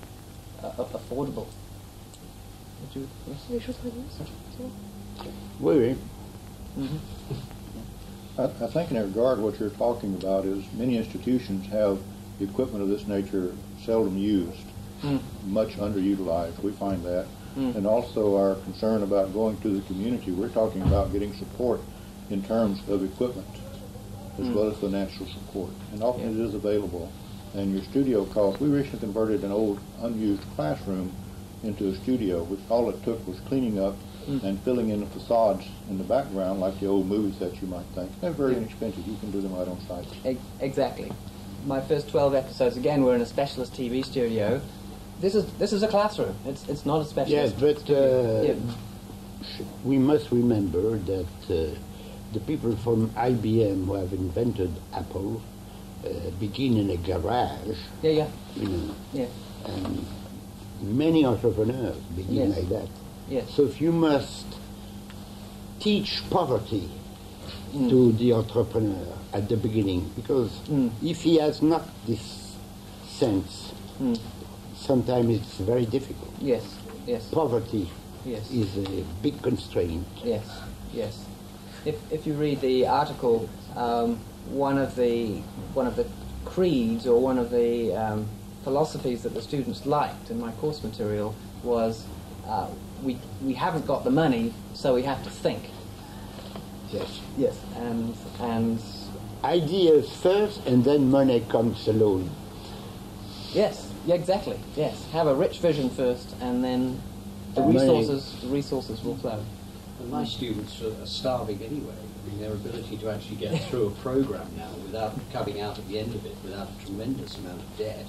affordable. Would you? Yes? Oui. I think in that regard what you're talking about is many institutions have equipment of this nature seldom used, much underutilized. We find that. And also our concern about going to the community. We're talking about getting support in terms of equipment as well as financial support. And often it is available. And your studio costs, we recently converted an old unused classroom into a studio, which all it took was cleaning up and filling in the facades in the background like the old movie sets you might think. They're very inexpensive. You can do them right on site. Exactly. My first 12 episodes, again, were in a specialist TV studio. This is a classroom. It's not a specialist. Yes, but we must remember that the people from IBM who have invented Apple begin in a garage. Yeah. You know. Yeah. And many entrepreneurs begin like that. Yes. So if you must teach poverty to the entrepreneur at the beginning, because if he has not this sense, sometimes it's very difficult. Yes. Poverty is a big constraint. Yes. If you read the article, one of the creeds or one of the philosophies that the students liked in my course material was we haven't got the money, so we have to think. Yes. And ideas first, and then money comes alone. Yes. Yeah, exactly. Yes. Have a rich vision first, and then the resources will flow. And my students are starving anyway. I mean, their ability to actually get through a program now without coming out at the end of it without a tremendous amount of debt.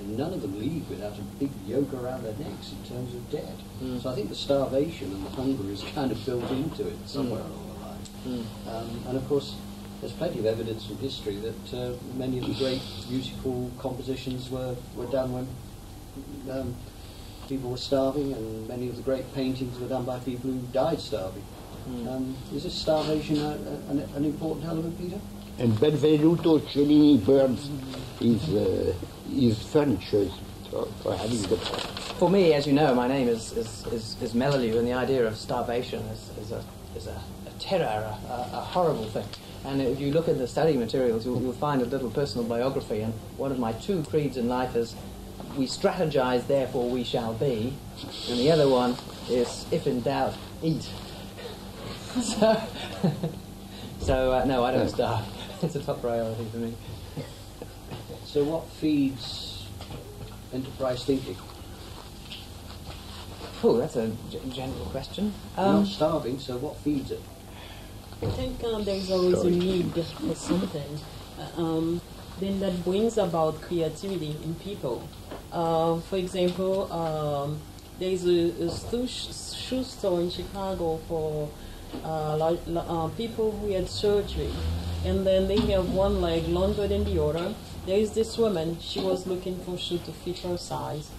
And none of them leave without a big yoke around their necks in terms of debt. So I think the starvation and the hunger is kind of built into it somewhere along the line. And of course, there's plenty of evidence from history that many of the great musical compositions were done when people were starving, and many of the great paintings were done by people who died starving. Is this starvation an important element, Peter? And Benvenuto Cellini burns his furniture for having the... For me, as you know, my name is Melalieu, and the idea of starvation is a terror, a horrible thing. And if you look at the study materials, you'll find a little personal biography, and one of my two creeds in life is, we strategize, therefore we shall be, and the other one is, if in doubt, eat. So no, I don't starve. It's a top priority for me. So what feeds enterprise thinking? Oh, that's a general question. You're not starving, so what feeds it? I think there's always a need for something. Then that brings about creativity in people. For example, there's a shoe store in Chicago for people who had surgery, and then they have one leg longer than the other. There is this woman, she was looking for shoes to fit her size,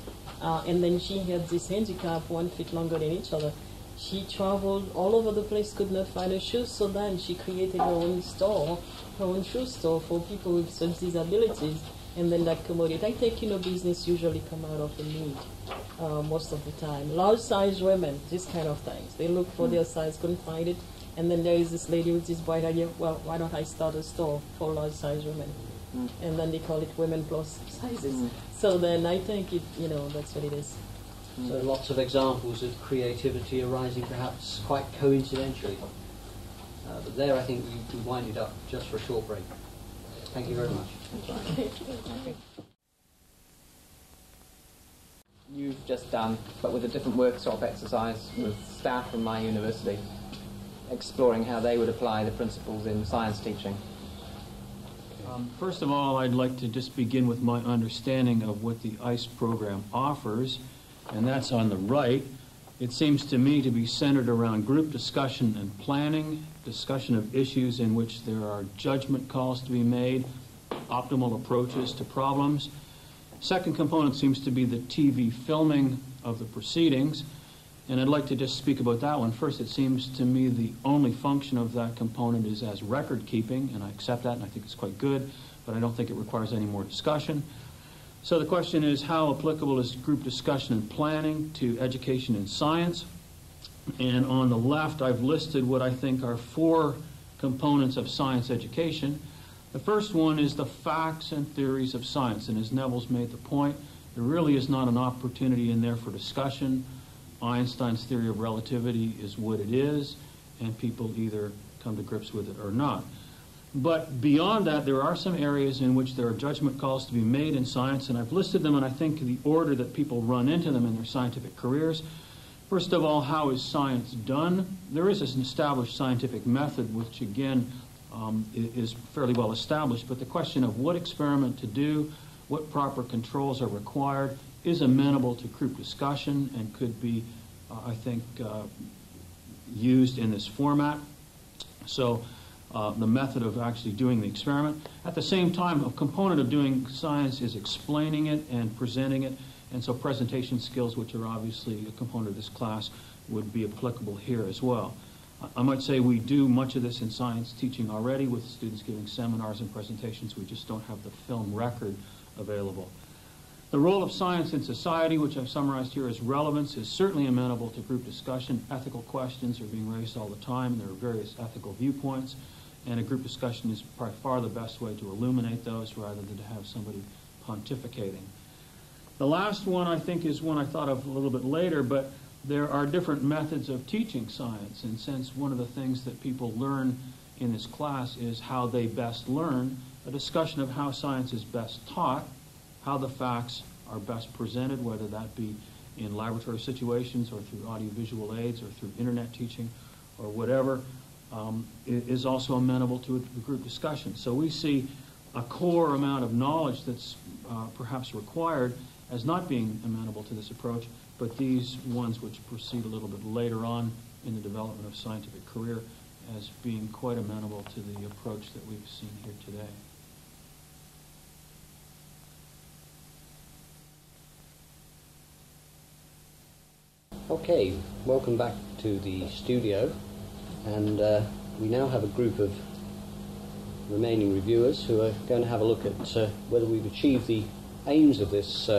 and then she had this handicap, 1 foot longer than each other. She traveled all over the place, could not find her shoes, so then she created her own store, her own shoe store for people with such disabilities, and then that commodity. I think, business usually come out of a need most of the time. Large-sized women, this kind of things. They look for their size, couldn't find it, and then there is this lady with this bright idea, well, why don't I start a store for large-sized women? And then they call it Women Plus Sizes. So then I think that's what it is. So lots of examples of creativity arising perhaps quite coincidentally. But there I think we wind it up just for a short break. Thank you very much. You've just done, but with a different workshop exercise with staff from my university, exploring how they would apply the principles in science teaching. First of all, I'd like to just begin with my understanding of what the ICE program offers, and that's on the right. It seems to me to be centered around group discussion and planning, discussion of issues in which there are judgment calls to be made, optimal approaches to problems. Second component seems to be the TV filming of the proceedings, and I'd like to just speak about that one. First, it seems to me the only function of that component is as record keeping, and I accept that and I think it's quite good, but I don't think it requires any more discussion. So the question is, how applicable is group discussion and planning to education in science? And on the left, I've listed what I think are 4 components of science education. The first one is the facts and theories of science, and as Neville's made the point, there really is not an opportunity in there for discussion. Einstein's theory of relativity is what it is, and people either come to grips with it or not. But beyond that, there are some areas in which there are judgment calls to be made in science, and I've listed them in, I think, the order that people run into them in their scientific careers. First of all, how is science done? There is an established scientific method, which again is fairly well established, but the question of what experiment to do, what proper controls are required, is amenable to group discussion and could be, I think, used in this format. So the method of actually doing the experiment. At the same time, a component of doing science is explaining it and presenting it, and so presentation skills, which are obviously a component of this class, would be applicable here as well. I might say we do much of this in science teaching already with students giving seminars and presentations. We just don't have the film record available. The role of science in society, which I've summarized here as relevance, is certainly amenable to group discussion. Ethical questions are being raised all the time. There are various ethical viewpoints, and a group discussion is by far the best way to illuminate those rather than to have somebody pontificating. The last one, I think, is one I thought of a little bit later, but there are different methods of teaching science. And since one of the things that people learn in this class is how they best learn, a discussion of how science is best taught, how the facts are best presented, whether that be in laboratory situations or through audiovisual aids or through internet teaching or whatever, is also amenable to a group discussion. So we see a core amount of knowledge that's perhaps required as not being amenable to this approach, but these ones which proceed a little bit later on in the development of scientific career as being quite amenable to the approach that we've seen here today. Okay, welcome back to the studio, and we now have a group of remaining reviewers who are going to have a look at whether we've achieved the aims of this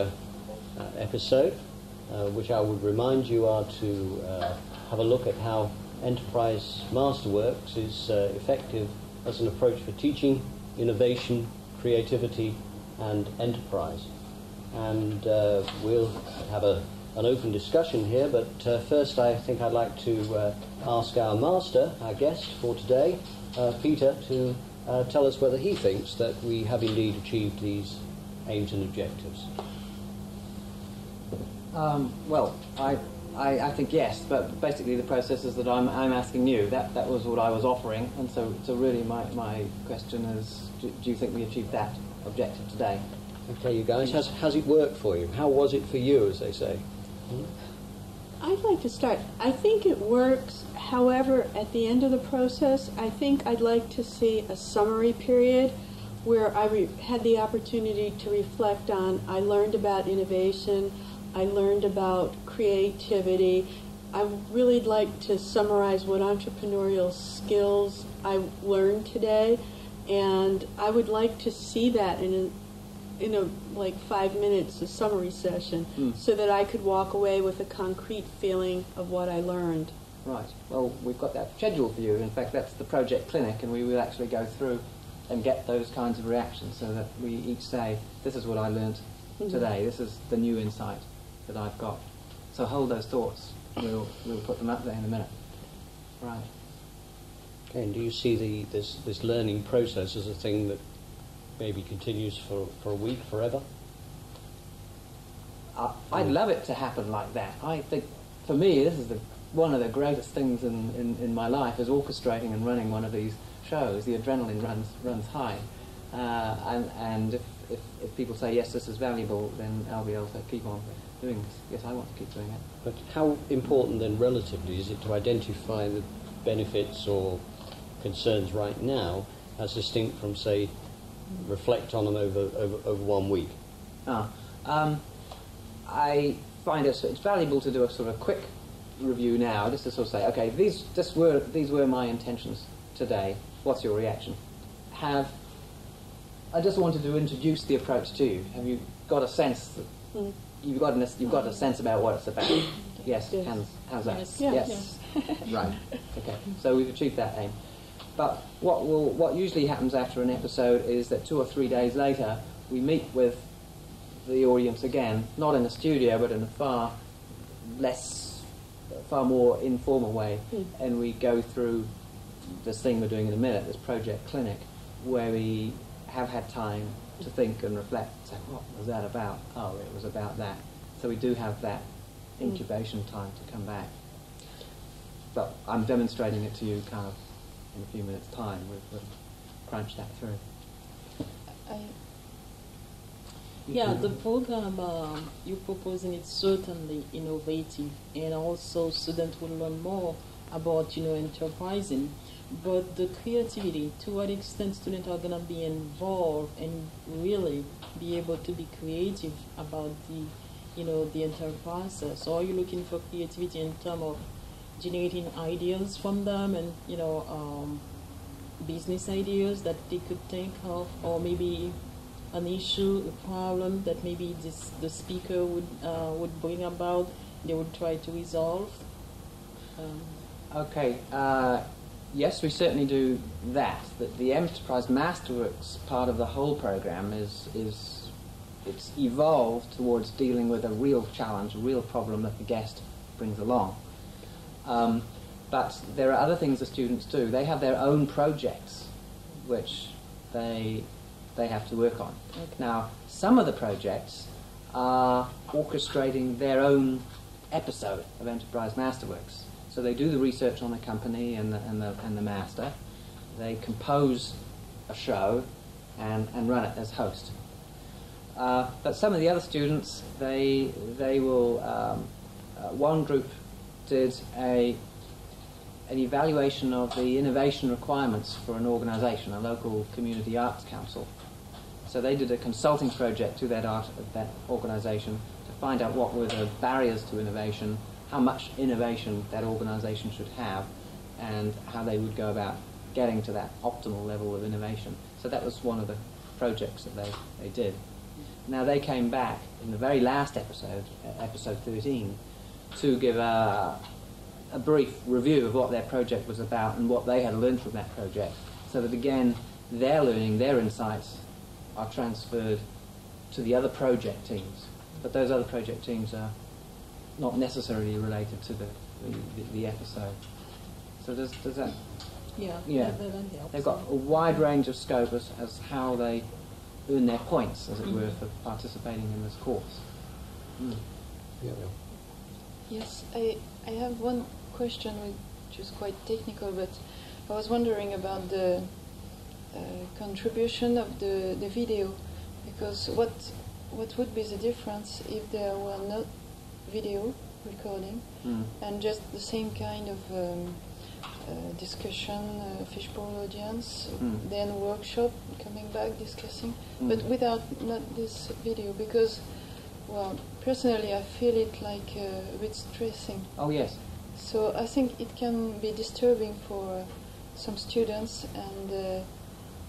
episode, which I would remind you are to have a look at how Enterprise MasterWorks is effective as an approach for teaching, innovation, creativity, and enterprise. And we'll have an open discussion here, but first I think I'd like to ask our master, our guest for today, Peter, to tell us whether he thinks that we have indeed achieved these aims and objectives. Well, I think yes, but basically the process is that I'm asking you. That was what I was offering, and so really my question is, do you think we achieved that objective today? Okay, you guys, how's it worked for you? How was it for you, as they say? I'd like to start. I think it works. However, at the end of the process, I think I'd like to see a summary period where I had the opportunity to reflect on, I learned about innovation, I learned about creativity. I really like to summarize what entrepreneurial skills I learned today, and I would like to see that in like 5 minutes, a summary session, so that I could walk away with a concrete feeling of what I learned. Right. Well, we've got that scheduled for you. In fact, that's the project clinic, and we will actually go through and get those kinds of reactions so that we each say, this is what I learned today, this is the new insight that I've got. So hold those thoughts. We'll put them up there in a minute. Right. Okay, and do you see this learning process as a thing that maybe continues for a week, forever? I'd love it to happen like that. I think, for me, this is one of the greatest things in my life, is orchestrating and running one of these shows. The adrenaline runs high. And if people say, yes, this is valuable, then I'll be able to keep on doing this. Yes, I want to keep doing it. But how important then relatively is it to identify the benefits or concerns right now as distinct from, say, reflect on them over 1 week? I find it's valuable to do a sort of quick review now, just to sort of say, okay, these were my intentions today. What's your reaction? I just wanted to introduce the approach to you. Have you got a sense that you've got a sense about what it's about. Yes, how's that? Yes. Right. Okay. So we've achieved that aim. But what usually happens after an episode is that 2 or 3 days later we meet with the audience again, not in a studio but in a far more informal way, and we go through this thing we're doing in a minute, this project clinic, where we have had time to think and reflect, say, what was that about? Oh, it was about that. So we do have that incubation time to come back. But I'm demonstrating it to you kind of in a few minutes' time. We'll crunch that through. Yeah, the program you're proposing is certainly innovative, and also students will learn more about, enterprising. But the creativity, to what extent students are going to be involved and really be able to be creative about the enterprise. So are you looking for creativity in terms of generating ideas from them and, business ideas that they could think of, or maybe an issue, a problem that maybe the speaker would bring about, they would try to resolve? Okay. Yes, we certainly do that. The Enterprise MasterWorks part of the whole program it's evolved towards dealing with a real challenge, a real problem that the guest brings along. But there are other things the students do. They have their own projects, which they have to work on. Okay. Now, some of the projects are orchestrating their own episode of Enterprise MasterWorks. So they do the research on the company and the master. They compose a show and run it as host. But some of the other students, they will. One group did an evaluation of the innovation requirements for an organisation, a local community arts council. So they did a consulting project to that organisation to find out what were the barriers to innovation, how much innovation that organisation should have, and how they would go about getting to that optimal level of innovation. So that was one of the projects that they did. Now they came back in the very last episode, episode 13, to give a brief review of what their project was about and what they had learned from that project, so that again their learning, their insights are transferred to the other project teams. But those other project teams are not necessarily related to the episode. So does that? Yeah. That helps. They've got a wide range of scope as how they earn their points, as it were, for participating in this course. Yes, I have one question which is quite technical, but I was wondering about the contribution of the video, because what would be the difference if there were not video recording and just the same kind of discussion, fishbowl audience, then workshop, coming back, discussing, but without not this video, because, well, personally I feel it like a bit stressing. Oh yes. So I think it can be disturbing for some students and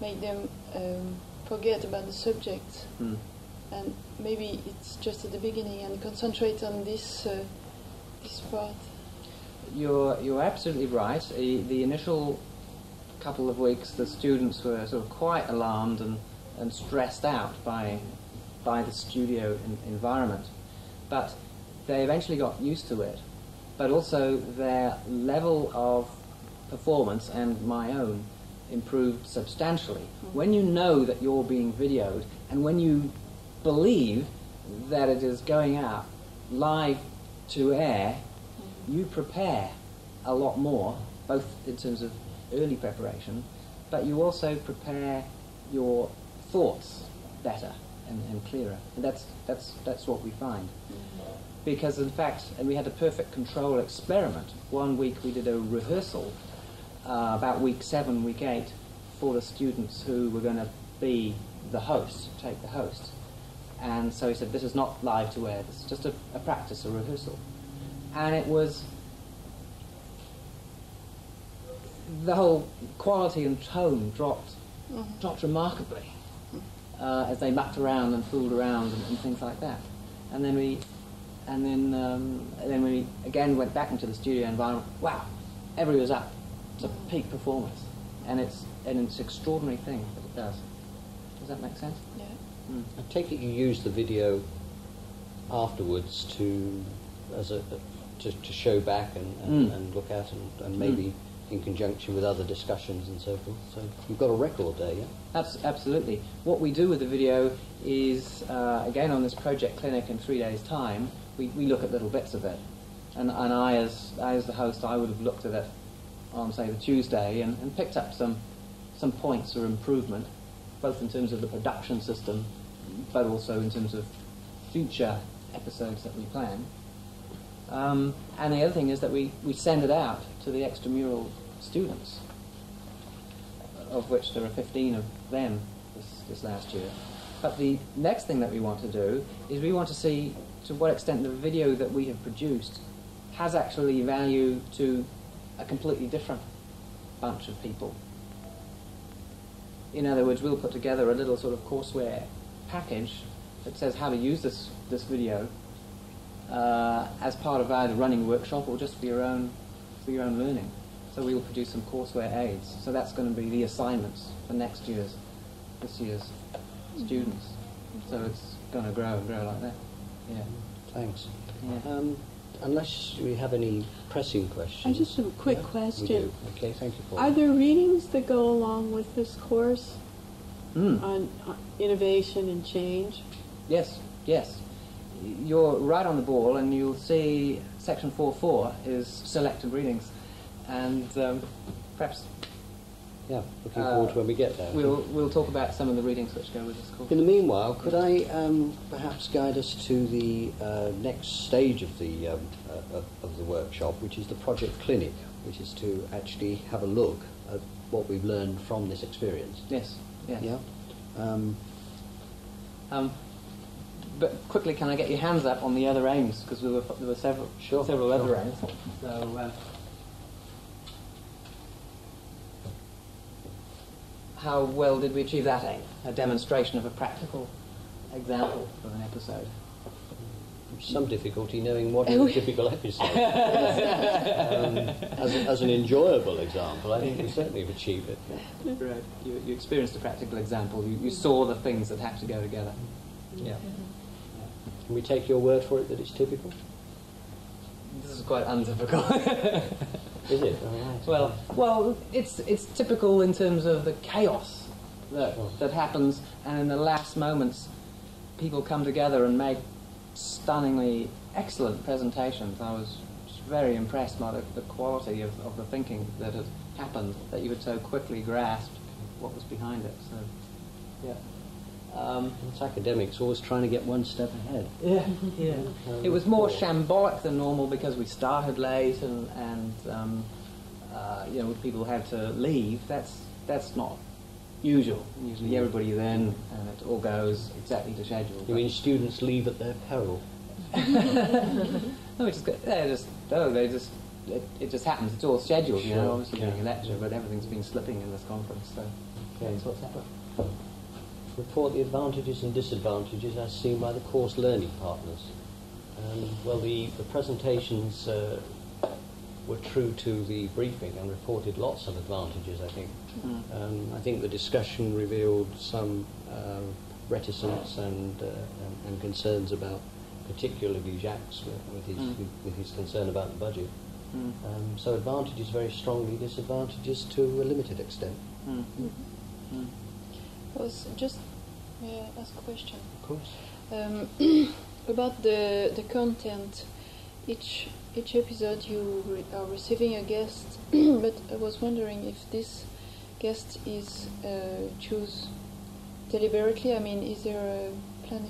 make them forget about the subject. And maybe it's just at the beginning and concentrate on this part. You're absolutely right. The initial couple of weeks, the students were sort of quite alarmed and stressed out by the studio environment, but they eventually got used to it. But also their level of performance, and my own, improved substantially. When you know that you're being videoed, and when you believe that it is going out live to air, you prepare a lot more, both in terms of early preparation, but you also prepare your thoughts better and clearer. And that's what we find. Because in fact, and we had a perfect control experiment. 1 week we did a rehearsal, about week 7, week 8, for the students who were going to be the host, take the host. And so he said, this is not live to air, this is just a practice, a rehearsal. And it was, the whole quality and tone dropped remarkably. as they mucked around and fooled around and things like that. And then we again went back into the studio environment. Wow, everybody was up to peak performance, and it's an extraordinary thing that it does. Does that make sense? Yeah. I take it you use the video afterwards to show back and look at and maybe in conjunction with other discussions and so forth. So you've got a record there, yeah? Absolutely. What we do with the video is, again, on this project clinic in 3 days' time, we look at little bits of it. And I, as the host, I would have looked at it on, say, the Tuesday and picked up some points for improvement, both in terms of the production system, but also in terms of future episodes that we plan. And the other thing is that we send it out to the extramural students, of which there are 15 of them this last year. But the next thing that we want to do is we want to see to what extent the video that we have produced has actually value to a completely different bunch of people. In other words, we'll put together a little sort of courseware package that says how to use this video as part of either running a workshop or just for your own learning. So we will produce some courseware aids. So that's going to be the assignments for this year's students. So it's going to grow and grow like that. Yeah. Thanks. Yeah. Unless we have any pressing questions. Just a quick question. We do. Okay, thank you, Paul. Are there readings that go along with this course on innovation and change? Yes. You're right on the ball, and you'll see section 4.4 is selected readings, and perhaps. Yeah, looking forward to when we get there. We'll talk about some of the readings which go with this course. In the meanwhile, could I perhaps guide us to the next stage of the workshop, which is the project clinic, which is to actually have a look at what we've learned from this experience. Yes. Yeah. But quickly, can I get your hands up on the other aims? Because there were several other aims. So. How well did we achieve that aim? A demonstration of a practical example of an episode. Some difficulty knowing what is a typical episode. As an enjoyable example, I think we certainly have achieved it. Right. You experienced a practical example. You saw the things that have to go together. Yeah. Can we take your word for it that it's typical? This is quite undifficult. Is it? Well, it's typical in terms of the chaos that happens, and in the last moments, people come together and make stunningly excellent presentations. I was very impressed by the quality of the thinking that had happened, that you had so quickly grasped what was behind it. So, yeah. It's academics always trying to get one step ahead. Yeah. It was more shambolic than normal because we started late and people had to leave. That's not usual. Usually everybody then and it all goes exactly to schedule. You mean students leave at their peril? No, it just happens. It's all scheduled. Sure. You know, obviously doing a lecture, but everything's been slipping in this conference. So that's what's happened. Report the advantages and disadvantages as seen by the course learning partners. The presentations were true to the briefing and reported lots of advantages, I think. I think the discussion revealed some reticence and concerns about, particularly Jacques with his concern about the budget. So advantages very strongly, disadvantages to a limited extent. May I ask a question? Of course. About the content, each episode you are receiving a guest, but I was wondering if this guest is choose deliberately. I mean, is there a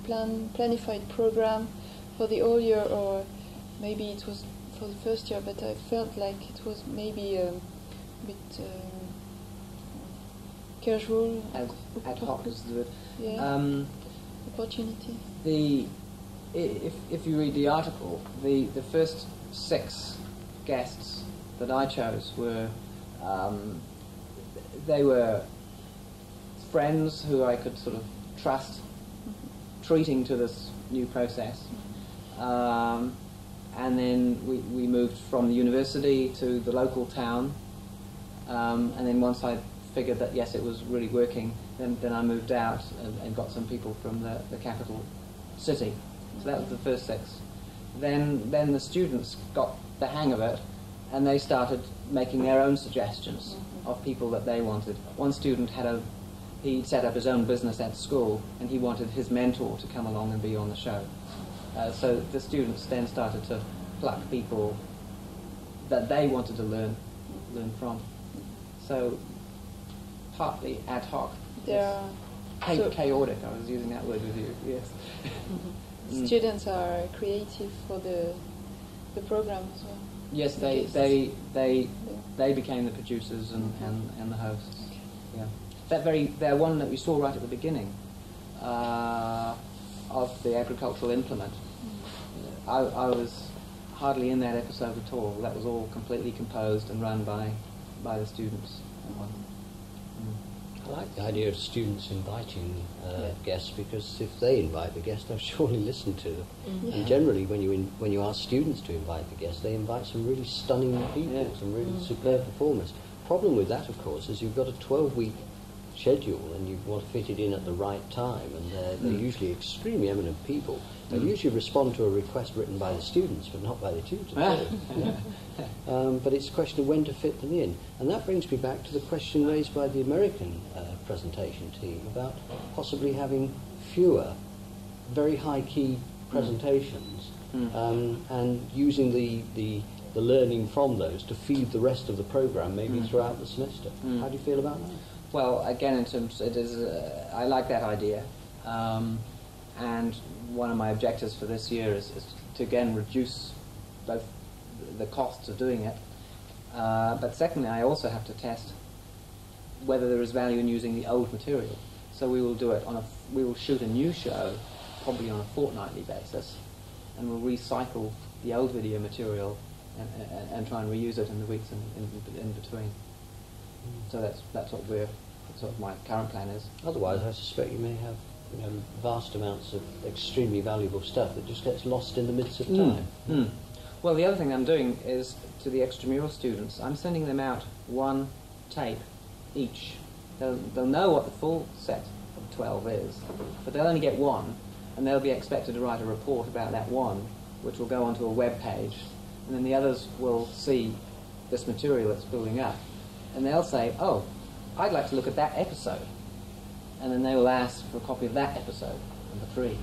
planified program for the whole year, or maybe it was for the first year, but I felt like it was maybe a bit casual, ad hoc is the word. Yeah. Opportunity. If you read the article, the first 6 guests that I chose were they were friends who I could sort of trust treating to this new process. And then we moved from the university to the local town. And then once I figured that, yes, it was really working, then I moved out and got some people from the capital city. So that was the first 6. Then the students got the hang of it, and they started making their own suggestions of people that they wanted. One student he'd set up his own business at school, and he wanted his mentor to come along and be on the show. So the students then started to pluck people that they wanted to learn from. So partly ad hoc. Chaotic. I was using that word with you. Yes. Students are creative for the program as well. Yes, they became the producers and the hosts. Yeah. That one that we saw right at the beginning of the agricultural implement. I was hardly in that episode at all. That was all completely composed and run by the students. I like the idea of students inviting guests, because if they invite the guest, they'll surely listen to them. And generally, when you ask students to invite the guest, they invite some really stunning people, some really superb performers. Problem with that, of course, is you've got a 12-week schedule, and you want to fit it in at the right time, and they're usually extremely eminent people. They usually respond to a request written by the students, but not by the tutors. But it's a question of when to fit them in. And that brings me back to the question raised by the American presentation team about possibly having fewer very high-key presentations and using the learning from those to feed the rest of the program, maybe throughout the semester. How do you feel about that? Well, again, in terms, I like that idea. And one of my objectives for this year is to again reduce both the costs of doing it, but secondly, I also have to test whether there is value in using the old material. So we will do it we will shoot a new show probably on a fortnightly basis, and we'll recycle the old video material and try and reuse it in the weeks in between. So that's what my current plan is. Otherwise, I suspect you may have vast amounts of extremely valuable stuff that just gets lost in the midst of time. Well, the other thing I'm doing is, to the extramural students, I'm sending them out one tape each. They'll know what the full set of 12 is, but they'll only get one, and they'll be expected to write a report about that one, which will go onto a web page, and then the others will see this material that's building up, and they'll say, oh, I'd like to look at that episode. And then they will ask for a copy of that episode, number 3.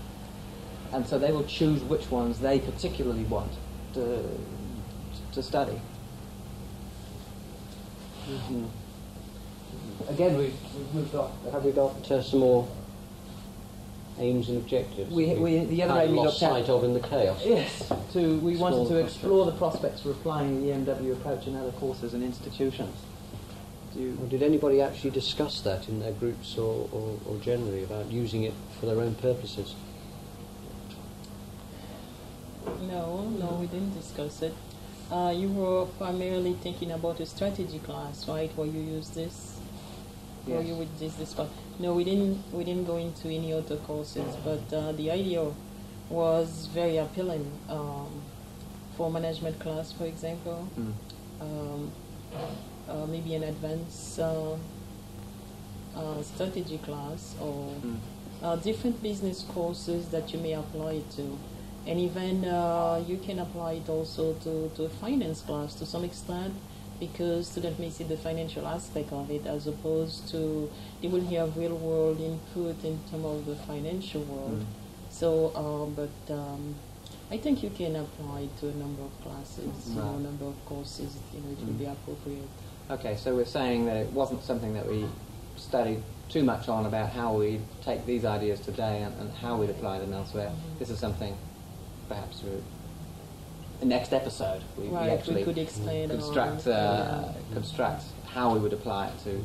And so they will choose which ones they particularly want to study. Again, have we got some more aims and objectives? The other aim we lost sight of in the chaos. Yes, we wanted to explore the prospects for applying the EMW approach in other courses and institutions. Did anybody actually discuss that in their groups or generally about using it for their own purposes? No, we didn't discuss it. You were primarily thinking about a strategy class, right, where you use this? Yes. Or you would use this one? No, we didn't go into any other courses, but the idea was very appealing for management class, for example. Maybe an advanced strategy class, or different business courses that you may apply it to. And even you can apply it also to a finance class to some extent, because students may see the financial aspect of it as opposed to, they will have real world input in terms of the financial world. So, I think you can apply it to a number of classes or a number of courses, it would be appropriate. Okay, so we're saying that it wasn't something that we studied too much on about how we take these ideas today and how we'd apply them elsewhere. This is something perhaps for the next episode we actually could explain construct how we would apply it to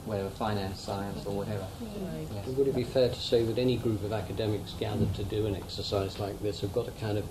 whatever, finance, science or whatever. Yes. Would it be fair to say that any group of academics gathered to do an exercise like this have got a kind of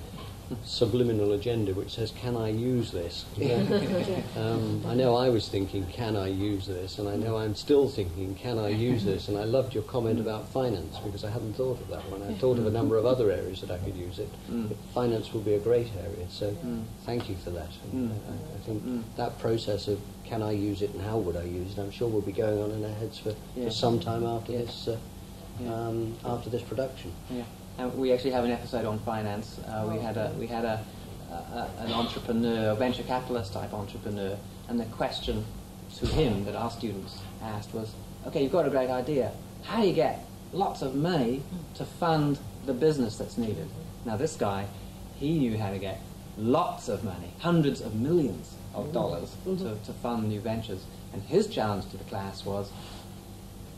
subliminal agenda which says, can I use this? I know I was thinking, can I use this? And I know I'm still thinking, can I use this? And I loved your comment about finance, because I hadn't thought of that one. I thought of a number of other areas that I could use it. But finance will be a great area, so thank you for that. And I think that process of can I use it and how would I use it, I'm sure will be going on in our heads for some time after this after this production. Yeah. And we actually have an episode on finance. We had an entrepreneur, a venture capitalist type entrepreneur, and the question to him that our students asked was, okay, you've got a great idea. How do you get lots of money to fund the business that's needed? Now this guy, he knew how to get lots of money, hundreds of millions of dollars to fund new ventures. And his challenge to the class was,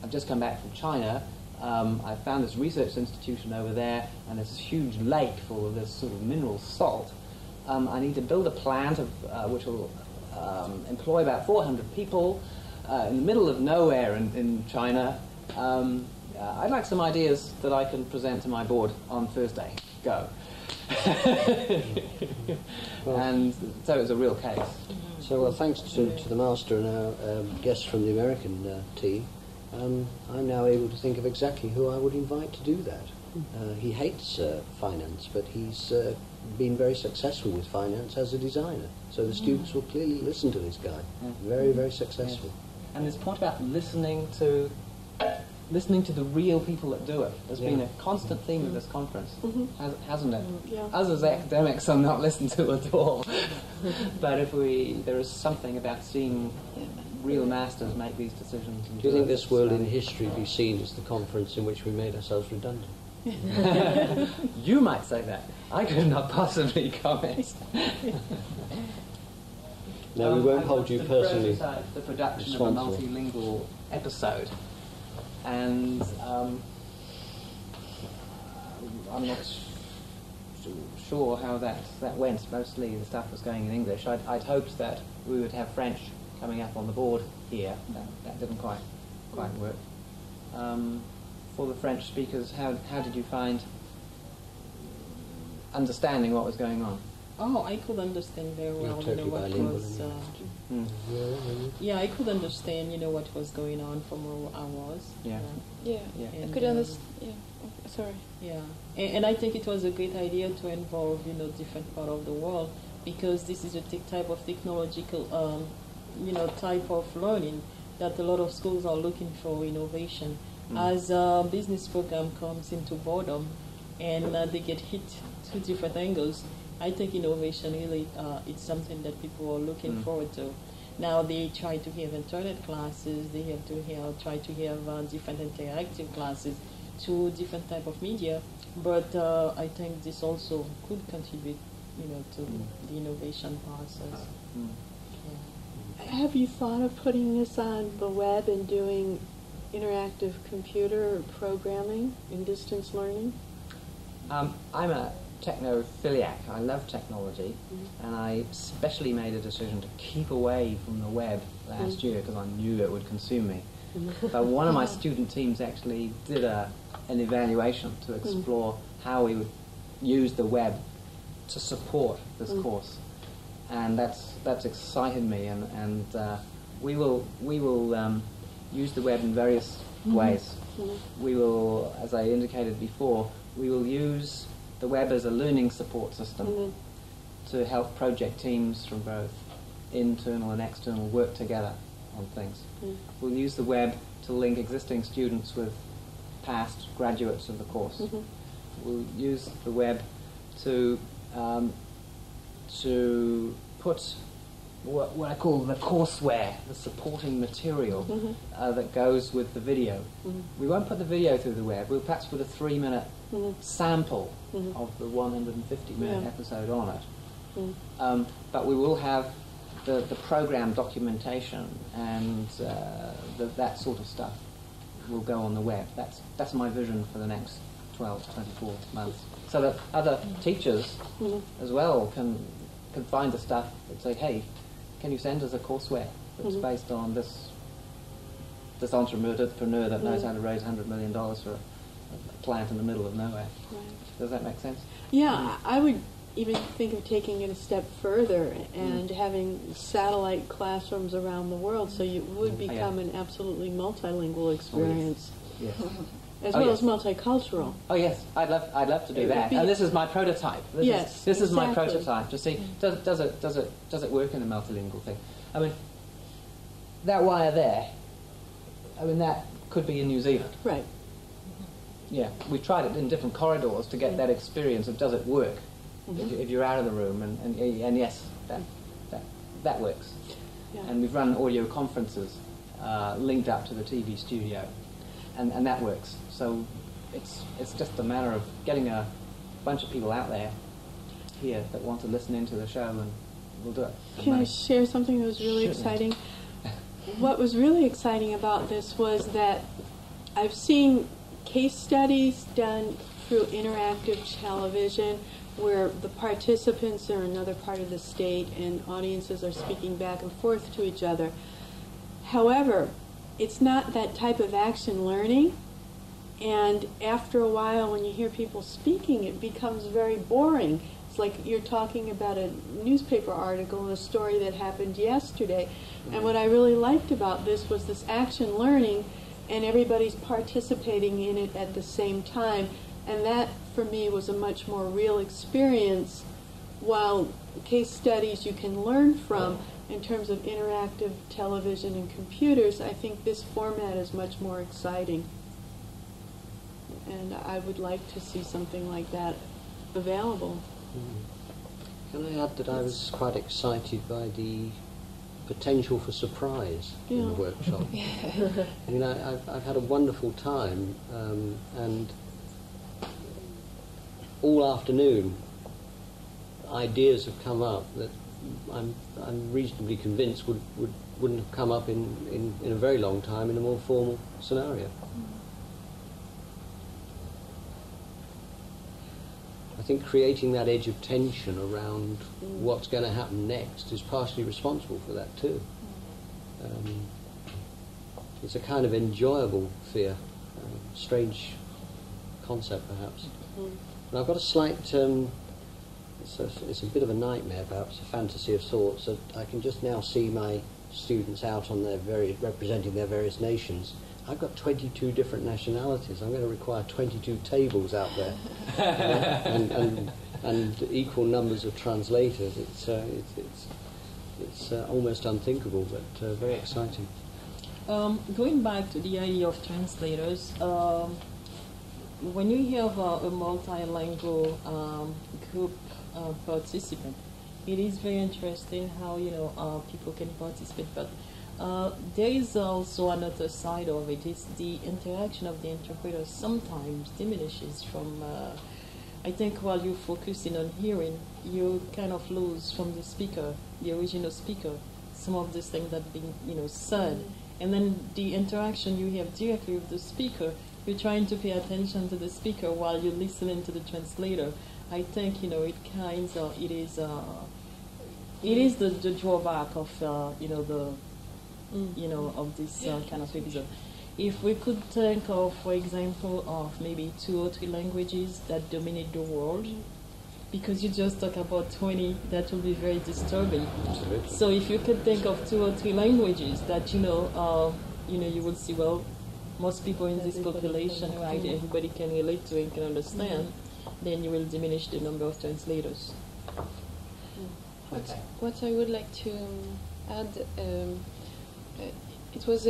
I've just come back from China. I found this research institution over there, and there's this huge lake full of this sort of mineral salt. I need to build a plant which will employ about 400 people in the middle of nowhere in China. I'd like some ideas that I can present to my board on Thursday. Go. And so it was a real case. So, well, thanks to the master and our guests from the American team, I'm now able to think of exactly who I would invite to do that. He hates finance, but he's been very successful with finance as a designer. So the students will clearly listen to this guy. Very, very successful. And this point about listening to the real people that do it has been a constant theme of this conference, hasn't it? Us as academics are not listened to at all. But there is something about seeing real masters make these decisions. Do you think this will in history be seen as the conference in which we made ourselves redundant? You might say that. I could not possibly comment. No, we won't hold you personally the production of a multilingual episode. And I'm not sure how that went. Mostly the stuff was going in English. I'd hoped that we would have French coming up on the board here. That didn't quite work. For the French speakers, how did you find understanding what was going on? Oh, I could understand very well. What was. I could understand. What was going on from where I was. I could understand. Sorry. Yeah, and I think it was a great idea to involve different part of the world, because this is a type of technological type of learning that a lot of schools are looking for innovation. As a business program comes into boredom and they get hit to different angles, I think innovation really it's something that people are looking forward to. Now they try to have internet classes, they have to try to have different interactive classes to different type of media, but I think this also could contribute to the innovation process. Have you thought of putting this on the web and doing interactive computer programming in distance learning? I'm a technophiliac. I love technology, and I especially made a decision to keep away from the web last year because I knew it would consume me. But one of my student teams actually did an evaluation to explore how we would use the web to support this course. And that's excited me, and we will use the web in various ways. We will, as I indicated before, we will use the web as a learning support system to help project teams from both internal and external work together on things. We'll use the web to link existing students with past graduates of the course. We'll use the web to put what I call the courseware, the supporting material that goes with the video. We won't put the video through the web. We'll perhaps put a 3-minute sample of the 150-minute episode on it. But we will have the program documentation and that sort of stuff will go on the web. That's my vision for the next 12 to 24 months. So that other teachers as well can find the stuff and say, hey, can you send us a courseware that's based on this entrepreneur that knows how to raise $100 million for a plant in the middle of nowhere? Does that make sense? Yeah, I would even think of taking it a step further and having satellite classrooms around the world, so you would become an absolutely multilingual experience, Yes. as well as multicultural. Oh yes, I'd love to do that. And this is my prototype. This is my prototype to see does it work in a multilingual thing. I mean, that wire there. I mean, that could be in New Zealand. Right. Yeah, we tried it in different corridors to get that experience of does it work if you're out of the room, and yes, that works. Yeah. And we've run audio conferences linked up to the TV studio, and that works. So it's just a matter of getting a bunch of people out there here that want to listen into the show, and we'll do it. Can I share something that was really exciting? What was really exciting about this was that I've seen case studies done through interactive television where the participants are in another part of the state and audiences are speaking back and forth to each other. However, it's not that type of action learning, and after a while when you hear people speaking, it becomes very boring. It's like you're talking about a newspaper article and a story that happened yesterday. And what I really liked about this was this action learning, and everybody's participating in it at the same time. And that, for me, was a much more real experience, while case studies you can learn from in terms of interactive television and computers, I think this format is much more exciting. And I would like to see something like that available. Can I add that I was quite excited by the potential for surprise in the workshop? I mean, I've had a wonderful time, and all afternoon ideas have come up that I'm reasonably convinced wouldn't have come up in a very long time in a more formal scenario. I think creating that edge of tension around what's going to happen next is partially responsible for that too. It's a kind of enjoyable fear, strange concept perhaps. And I've got a slight, it's a bit of a nightmare perhaps, a fantasy of sorts, that I can just now see my students out on their representing their various nations. I've got 22 different nationalities. I'm going to require 22 tables out there, and equal numbers of translators. It's almost unthinkable, but very exciting. Going back to the idea of translators, when you have a multilingual group participant, it is very interesting how people can participate, but there is also another side of it. Is the interaction of the interpreter sometimes diminishes from, I think while you're focusing on hearing, you kind of lose from the speaker, the original speaker, some of the things that being said. And then the interaction you have directly with the speaker, you're trying to pay attention to the speaker while you're listening to the translator. I think, it is the drawback of, of this kind of episode. If we could think of, for example, of maybe 2 or 3 languages that dominate the world, because you just talk about 20, that will be very disturbing. Absolutely. So if you could think of 2 or 3 languages that you will see, well, most people in this population, right, everybody can relate to and can understand, then you will diminish the number of translators. What I would like to add, it was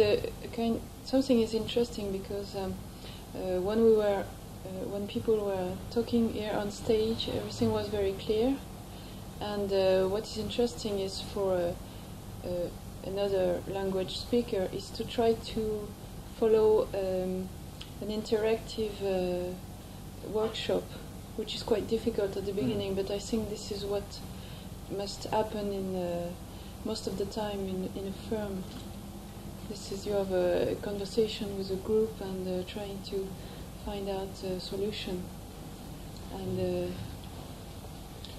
something is interesting because when people were talking here on stage, everything was very clear. And what is interesting is for another language speaker is to try to follow an interactive workshop, which is quite difficult at the beginning, but I think this is what must happen in most of the time in a firm. This is, you have a conversation with a group and trying to find out a solution. And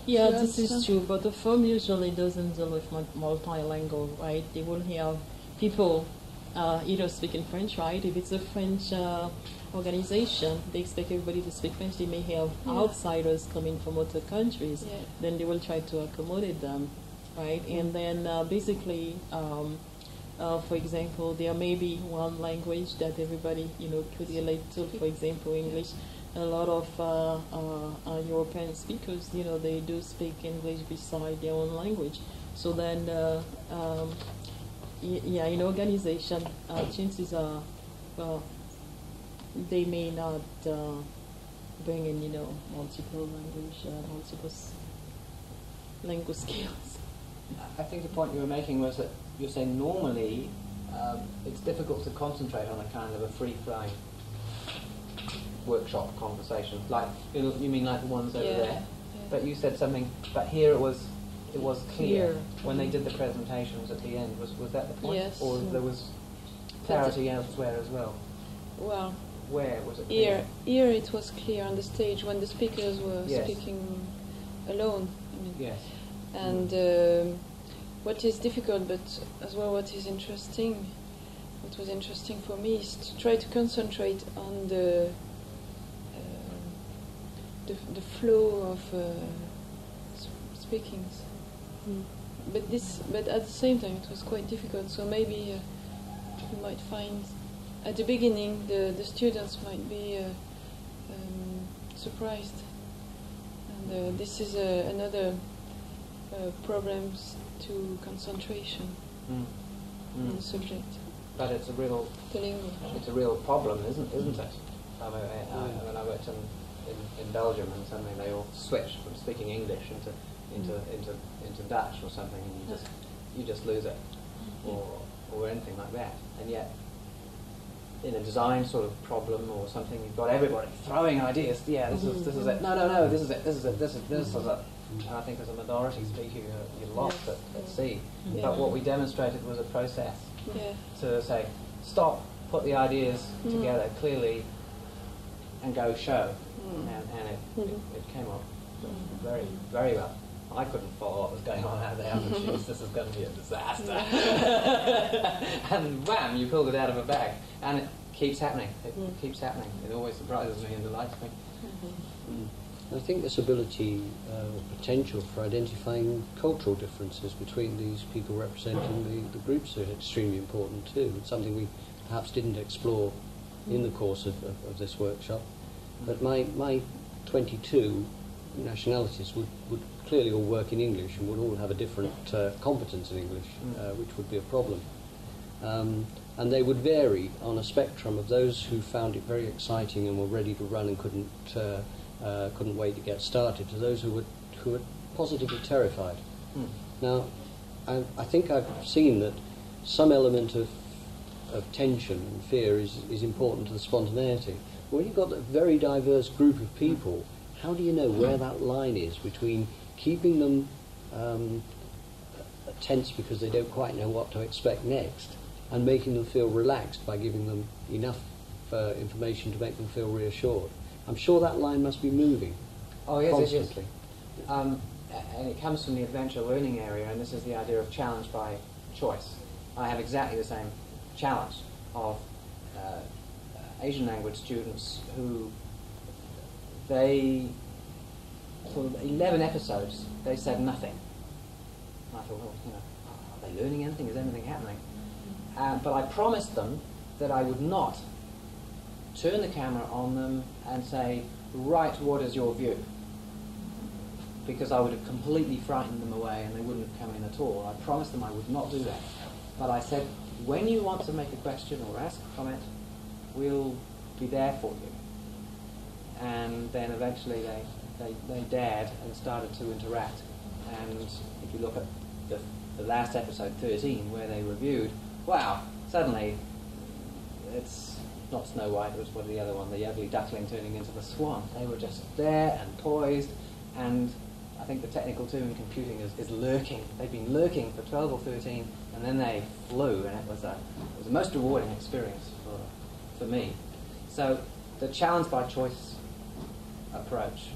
yeah, this is true, but the firm usually doesn't deal with multilingual, right? They will have people either speaking French, right? If it's a French organization, they expect everybody to speak French. They may have outsiders coming from other countries. Then they will try to accommodate them, right? And then basically, for example, there may be one language that everybody could relate to. For example, English. A lot of European speakers, they do speak English beside their own language. So then, in organization, chances are, well, they may not bring in, multiple language skills. I think the point you were making was that you're saying normally it's difficult to concentrate on a kind of a free-flowing workshop conversation, like you mean like the ones over there? But you said something. But here it was clear when they did the presentations at the end. Was that the point? Yes. Or there was clarity elsewhere as well? Well, where was it clear? Here it was clear on the stage when the speakers were speaking alone. I mean. Yes. And what is difficult, but as well what is interesting, what was interesting for me is to try to concentrate on the flow of speakings. But at the same time it was quite difficult. So maybe you might find at the beginning the students might be surprised. And this is another problems to concentration on the subject. But it's a real problem, isn't it? I mean, when I worked in Belgium, and suddenly they all switched from speaking English into Dutch or something, and you just lose it, or anything like that. And yet, in a design sort of problem or something, you've got everybody throwing ideas. Yeah, this is it. No, this is it. This is it. This is it. And I think as a minority speaker, you're lost at sea. But what we demonstrated was a process to say, stop, put the ideas together clearly, and go show. And it came up very, very well. I couldn't follow what was going on out there. Geez, this is going to be a disaster. And wham, you pulled it out of a bag. And it keeps happening. It keeps happening. It always surprises me and delights me. I think this ability or potential for identifying cultural differences between these people representing the groups is extremely important too. It's something we perhaps didn't explore in the course of this workshop. But my 22 nationalities would clearly all work in English and would all have a different competence in English, which would be a problem. And they would vary on a spectrum of those who found it very exciting and were ready to run and couldn't wait to get started, to those who were positively terrified. Now, I think I've seen that some element of tension and fear is important to the spontaneity. When you've got a very diverse group of people, how do you know where that line is between keeping them tense because they don't quite know what to expect next, and making them feel relaxed by giving them enough information to make them feel reassured? I'm sure that line must be moving constantly. It is. And it comes from the adventure learning area, and this is the idea of challenge by choice. I have exactly the same challenge of Asian language students who for 11 episodes, they said nothing. And I thought, well, are they learning anything? Is anything happening? But I promised them that I would not turn the camera on them and say, right, what is your view? Because I would have completely frightened them away and they wouldn't have come in at all. I promised them I would not do that. But I said, when you want to make a question or ask a comment, we'll be there for you. And then eventually they dared and started to interact. And if you look at the last episode, 13, where they reviewed, wow, suddenly it's not Snow White, it was one of the other one, the ugly duckling turning into the swan. They were just there and poised, and I think the technical term in computing is lurking. They've been lurking for 12 or 13, and then they flew, and it was a most rewarding experience for me. So the challenge by choice approach.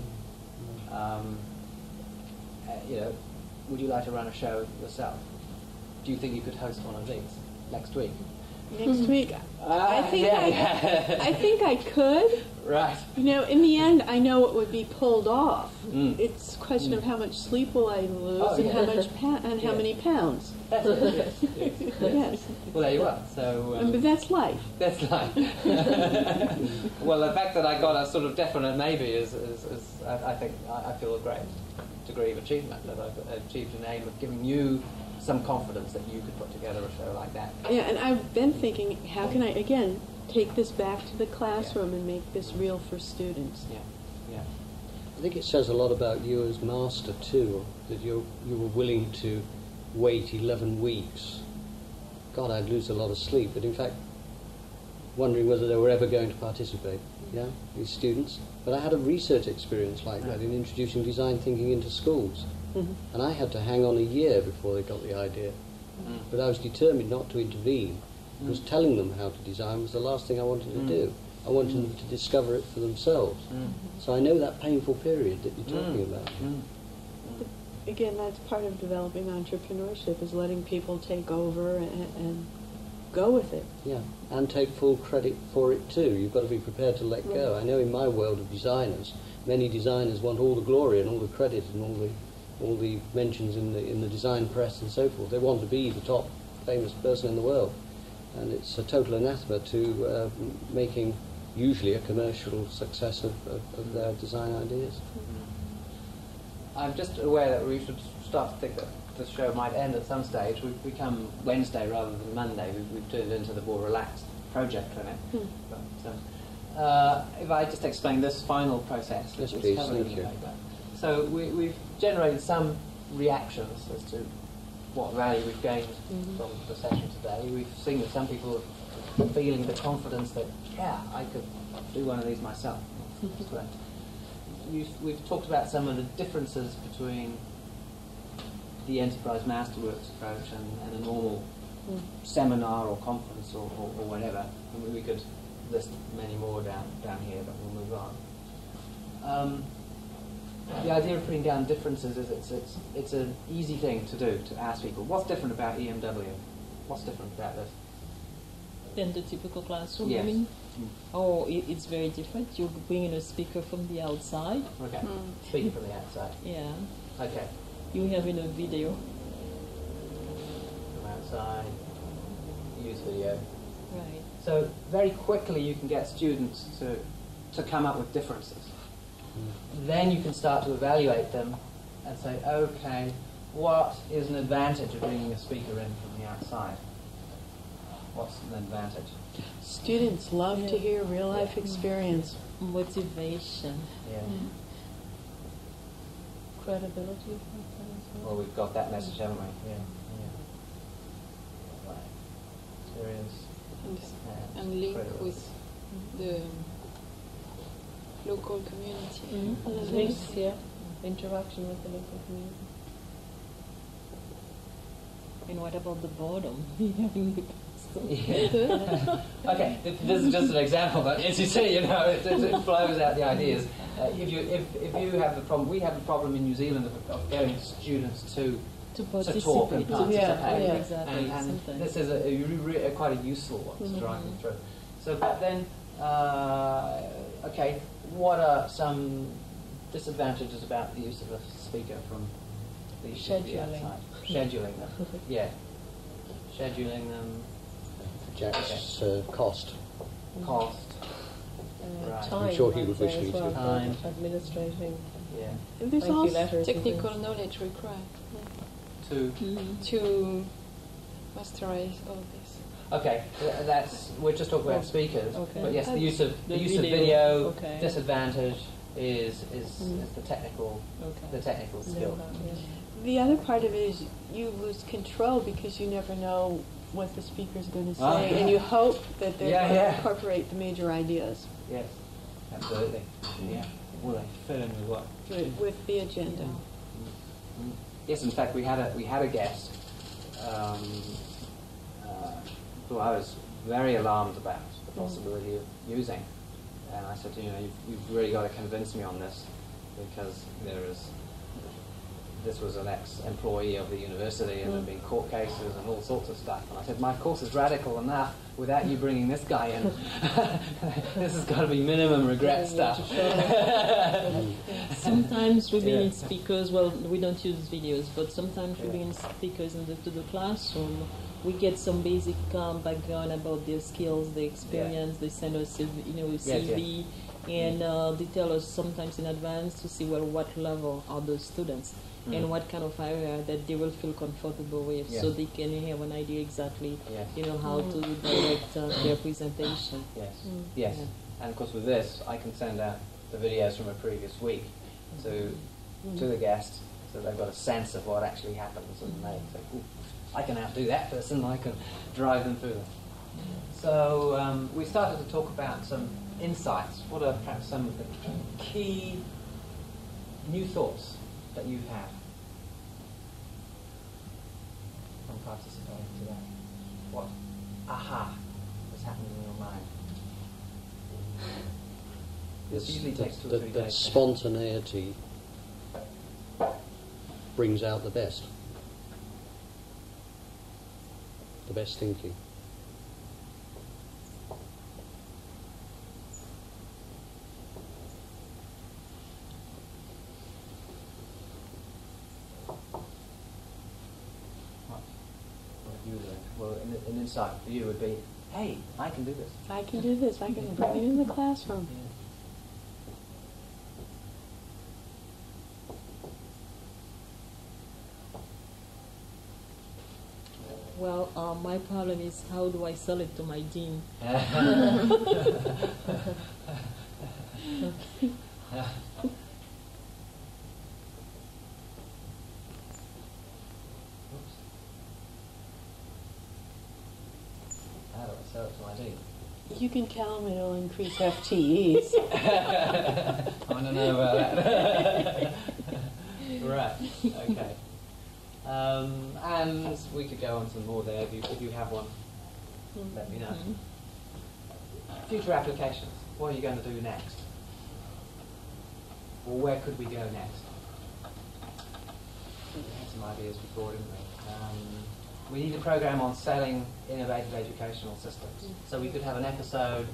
Would you like to run a show yourself? Do you think you could host one of these next week? next week. I think yeah. I think I could. Right. You know, in the end, I know it would be pulled off. Mm. It's a question of how much sleep will I lose and how much how many pounds. That's it. Yes. Yes. Well, there you are. So. But that's life. That's life. Well, the fact that I got a sort of definite maybe is I think I feel a great degree of achievement, that I've achieved an aim of giving you some confidence that you could put together a show like that. Yeah, and I've been thinking, how can I again take this back to the classroom and make this real for students? Yeah, yeah. I think it says a lot about you as master too, that you were willing to wait 11 weeks. God, I'd lose a lot of sleep, but in fact, wondering whether they were ever going to participate, yeah, these students. But I had a research experience like that in introducing design thinking into schools. And I had to hang on a year before they got the idea. But I was determined not to intervene, because telling them how to design was the last thing I wanted to do. I wanted them to discover it for themselves. So I know that painful period that you're talking about. Again, that's part of developing entrepreneurship, is letting people take over and go with it. Yeah, and take full credit for it too. You've got to be prepared to let go. I know in my world of designers, many designers want all the glory and all the credit and all the mentions in the design press and so forth. They want to be the top famous person in the world. And it's a total anathema to making usually a commercial success of their design ideas. I'm just aware that we should start to think that the show might end at some stage. We've become Wednesday rather than Monday. We've turned it into the more relaxed project clinic. But, if I just explain this final process, yes, which please, is covered in the paper. So we've generated some reactions as to what value we've gained from the session today. We've seen that some people are feeling the confidence that, yeah, I could do one of these myself. We've talked about some of the differences between the Enterprise MasterWorks approach and a normal seminar or conference or whatever. And we could list many more down here, but we'll move on. The idea of putting down differences is it's an easy thing to do, to ask people, what's different about EMW? What's different about this? Than the typical classroom, Yes. I mean? Oh, it's very different. You bring in a speaker from the outside. Okay. Speaking from the outside. Yeah. Okay. You have in a video. From outside, use video. Right. So very quickly you can get students to come up with differences. Then you can start to evaluate them and say, okay, what is an advantage of bringing a speaker in from the outside? What's an advantage? Students love to hear real life experience. Motivation. Yeah. Credibility. Well, we've got that message, haven't we? Yeah. Right. Experience. And link with the local community. Links here. Interaction with the local community. And what about the boredom? Okay, this is just an example, but as you see, it flows out the ideas. If you have the problem, we have the problem in New Zealand of getting students to talk and participate. Exactly. And this is quite a useful one to drive them through. So, but then, okay, what are some disadvantages about the use of a speaker from the outside? Scheduling them. Yeah. Scheduling them. Jack's cost. Cost. Right. Time, I'm sure he would wish me to. Time. Administrating. Yeah. And there's also technical knowledge required to masterize all this. Okay, we're just talking about speakers. Okay. But yes, the use of video. Disadvantage is the technical skill. The other part of it is you lose control because you never know what the speaker's going to say, and you hope that they're going to incorporate the major ideas. Yes, absolutely. Yeah. Will they fit in with what? With the agenda. Yes, in fact, we had a guest who I was very alarmed about the possibility of using, and I said, you've really got to convince me on this because there is this was an ex-employee of the university, and there'd been court cases and all sorts of stuff. And I said, my course is radical enough without you bringing this guy in. This has got to be minimum regret stuff. Sometimes we bring in speakers, well, we don't use videos, but sometimes we bring in speakers into the classroom. We get some basic background about their skills, their experience. They send us a CV, and they tell us sometimes in advance to see, well, what level are those students and what kind of area that they will feel comfortable with, so they can have an idea exactly, how to direct their presentation. Yes. And of course with this, I can send out the videos from a previous week to the guests, so they've got a sense of what actually happens, and they say, ooh, I can outdo that person, I can drive them through them. So we started to talk about some insights. What are perhaps some of the key new thoughts that you've had from participating today? What aha has happened in your mind? This usually takes 2 or 3 days. That spontaneity brings out the best thinking. Well, an insight for you would be, hey, I can do this. I can do this. I can bring it in the classroom. Well, my problem is, how do I sell it to my dean? You can tell them it'll increase FTEs. I don't know about that. Right, okay. And we could go on some more there. If you have one, let me know. Future applications. What are you going to do next? Or where could we go next? We had some ideas before, didn't we? We need a program on selling innovative educational systems. So we could have an episode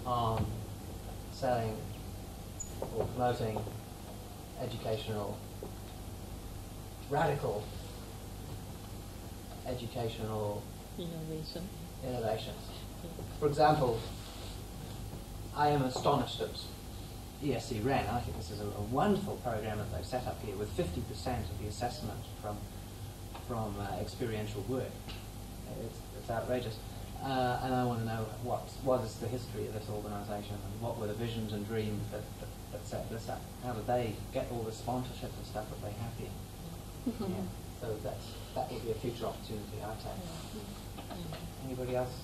on selling or promoting radical educational innovations. For example, I am astonished at ESC Rennes. I think this is a wonderful program that they've set up here, with 50% of the assessment from experiential work. It's outrageous. And I want to know what is the history of this organisation, and what were the visions and dreams that set this up. How did they get all the sponsorship and stuff that they have here? So that would be a future opportunity, I take. Anybody else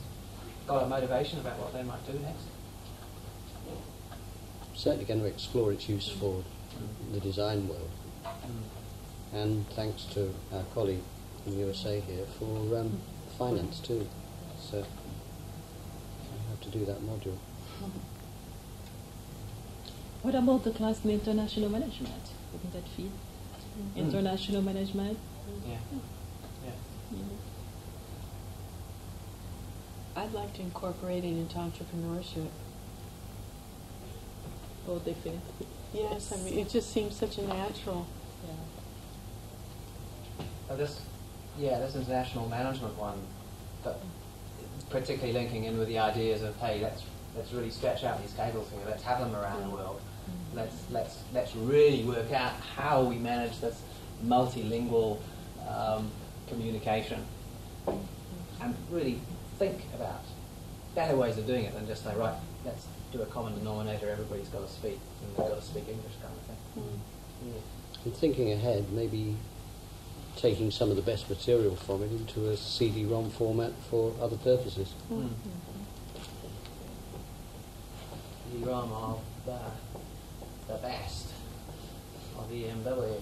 got a motivation about what they might do next? Certainly going to explore its use for the design world. And thanks to our colleague in the USA here for finance too. So we have to do that module. What about the class in international management? Wouldn't that fit? International management? Yeah. I'd like to incorporate it into entrepreneurship. Oh, definitely. Yes, I mean, it just seems such a natural. This international management one, but particularly linking in with the ideas of, hey, let's really stretch out these cables here. Let's have them around the world. Let's really work out how we manage this multilingual communication, and really think about better ways of doing it than just say, right, let's do a common denominator. Everybody's got to speak, and they've got to speak English, kind of thing. And thinking ahead, maybe taking some of the best material from it into a CD-ROM format for other purposes. CD-ROM are the best of EMW.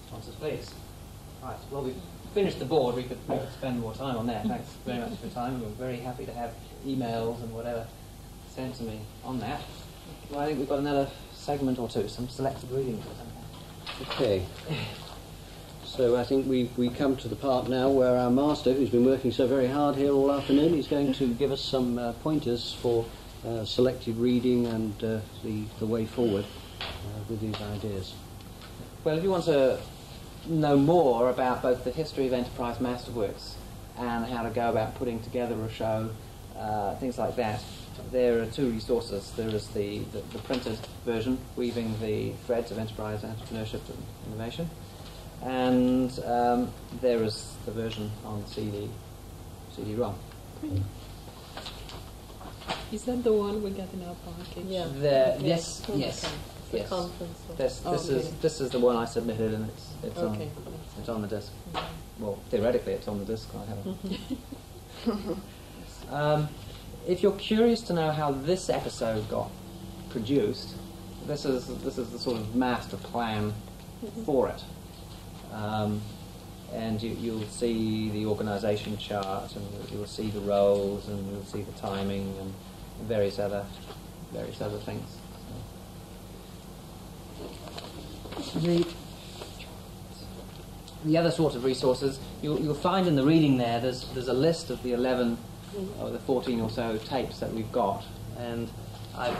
Sponsors, please. Right, well, we've finished the board. We could spend more time on that. Thanks very much for your time. We're very happy to have emails and whatever sent to me on that. Well, I think we've got another segment or two, some selected reading. Okay. So I think we come to the part now where our master, who's been working so very hard here all afternoon, is going to give us some pointers for selected reading and the way forward with these ideas. Well, if you want to know more about both the history of Enterprise MasterWorks and how to go about putting together a show, things like that, there are two resources. There is the printed version, weaving the threads of enterprise, entrepreneurship and innovation, and there is the version on CD-ROM. Is that the one we got in our package? Yeah. Yes. The conference. This is the one I submitted, and it's okay. on the disc. Well, theoretically, it's on the disc. I haven't. If you're curious to know how this episode got produced, this is the sort of master plan for it. And you'll see the organisation chart, and you'll see the roles, and you'll see the timing, and various other things. The other sort of resources you'll find in the reading there. There's a list of the 11 or the 14 or so tapes that we've got, and I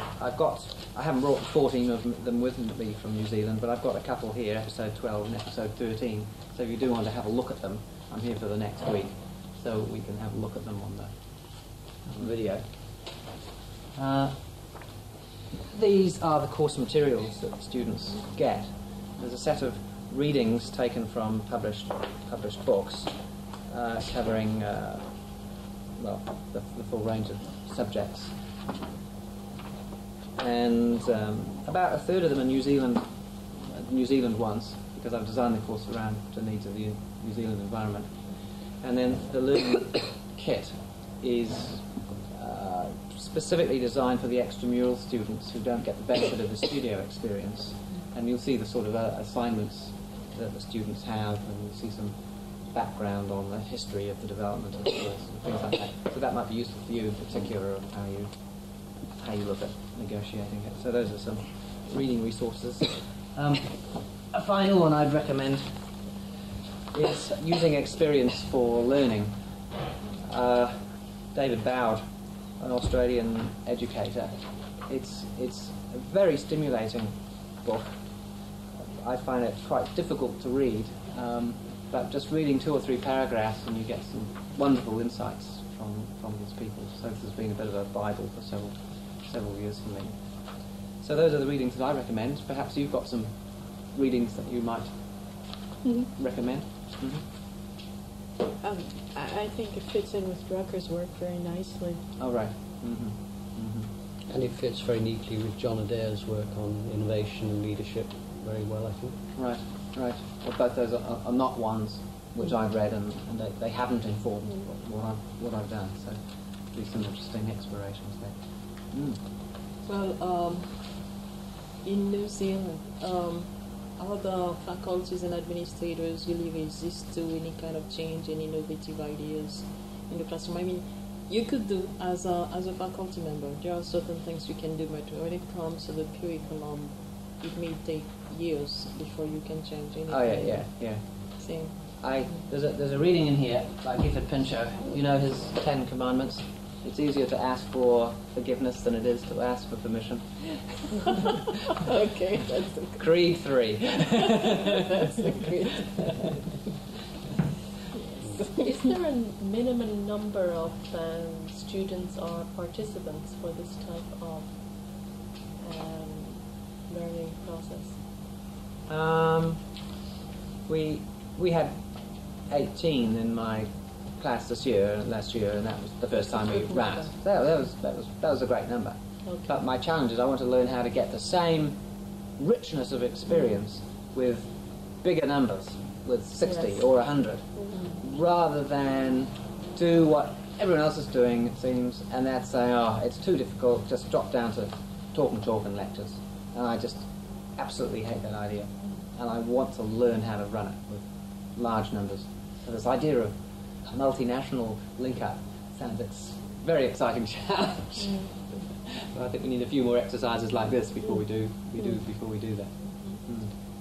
haven't brought 14 of them with me from New Zealand, but I've got a couple here, episode 12 and episode 13. So if you do want to have a look at them, I'm here for the next week, so we can have a look at them on the video. These are the course materials that students get. There's a set of readings taken from published books, covering the full range of subjects, and about a third of them are New Zealand ones, because I've designed the course around the needs of the New Zealand environment. And then the learning kit is specifically designed for the extramural students who don't get the benefit of the studio experience. And you'll see the sort of assignments that the students have, and you'll see some background on the history of the development of the course and things like that. So that might be useful for you in particular, of how you look at negotiating it. So those are some reading resources. A final one I'd recommend is using experience for learning. David Bowd, an Australian educator. It's a very stimulating book. I find it quite difficult to read, but just reading 2 or 3 paragraphs and you get some wonderful insights from these people. So this has been a bit of a Bible for several years for me. So those are the readings that I recommend. Perhaps you've got some readings that you might recommend. I think it fits in with Drucker's work very nicely. Oh, right. And it fits very neatly with John Adair's work on innovation and leadership very well, I think. Right. Well, both those are not ones which I've read, and they haven't informed what I've done. So there'll be some interesting explorations there. Well, in New Zealand, all the faculties and administrators really resist to any kind of change and innovative ideas in the classroom. I mean, you could do as a faculty member. There are certain things you can do, but when it comes to the curriculum, it may take years before you can change anything. Oh yeah. Same. There's a reading in here by Gifford Pinchot. You know his 10 Commandments. It's easier to ask for forgiveness than it is to ask for permission. Okay, that's a Creed 3. That's a great. Is there a minimum number of students or participants for this type of learning process? We had 18 in my class last year, and that was the first time we ran it. That was a great number. Okay. But my challenge is I want to learn how to get the same richness of experience with bigger numbers, with 60 or 100, rather than do what everyone else is doing, it seems, and that's saying, it's too difficult, just drop down to talk and lectures. And I just absolutely hate that idea. And I want to learn how to run it with large numbers. So this idea of multinational link-up sounds very exciting challenge. But I think we need a few more exercises like this before we do that.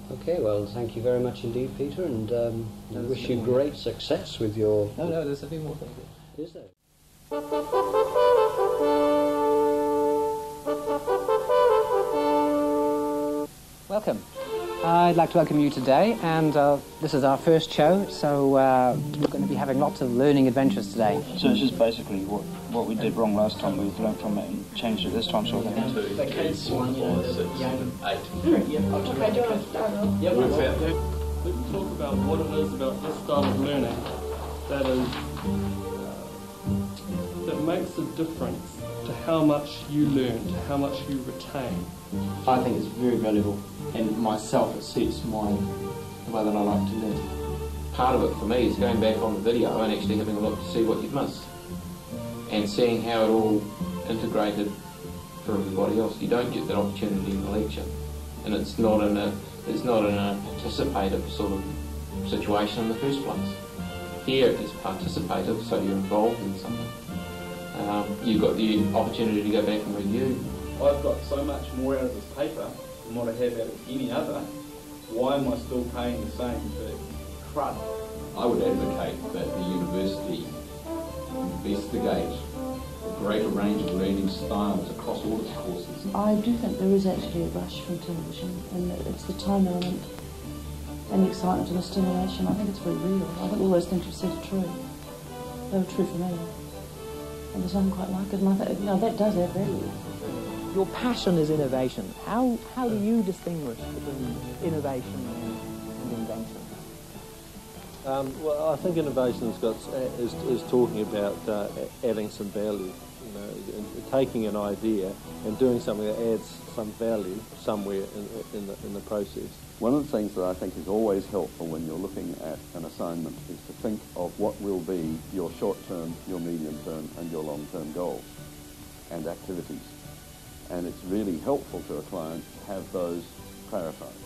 Okay, well, thank you very much indeed, Peter, and I wish you great success with your... No, there's a few more things. Is there? Welcome. I'd like to welcome you today, and this is our first show, so we're going to be having lots of learning adventures today. So it's just basically what we did wrong last time, we've learned from it and changed it this time, sort of thing. 2, 3, 4, 5, 6, 7, 8. Okay, do you want to start off? Yep, Let's talk about what it is about this style of learning that makes a difference to how much you learn, to how much you retain. I think it's very valuable, and myself it suits the way that I like to learn. Part of it for me is going back on the video and actually having a look to see what you've missed and seeing how it all integrated for everybody else. You don't get that opportunity in the lecture, and it's not in a participative sort of situation in the first place. Here it's participative, so you're involved in something. You've got the opportunity to go back and review. I've got so much more out of this paper than what I have out of any other. Why am I still paying the same for crud? I would advocate that the university investigate a greater range of learning styles across all its courses. I do think there is actually a rush from television, and it's the time element and the excitement and the stimulation. I think it's very real. I think all those things you said are true. They were true for me. And there's nothing quite like it, and I think, that does add value. Your passion is innovation. How do you distinguish between innovation and invention? Well, I think innovation is talking about adding some value, taking an idea and doing something that adds some value somewhere in the process. One of the things that I think is always helpful when you're looking at an assignment is to think of what will be your short-term, your medium-term and your long-term goals and activities. And it's really helpful to a client to have those clarified.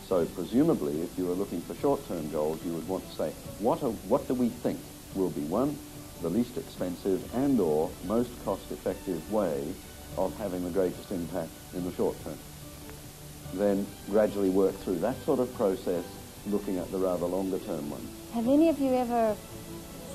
So presumably, if you were looking for short-term goals, you would want to say, what do we think will be, one, the least expensive and or most cost-effective way of having the greatest impact in the short term? Then gradually work through that sort of process, looking at the rather longer-term one. Have any of you ever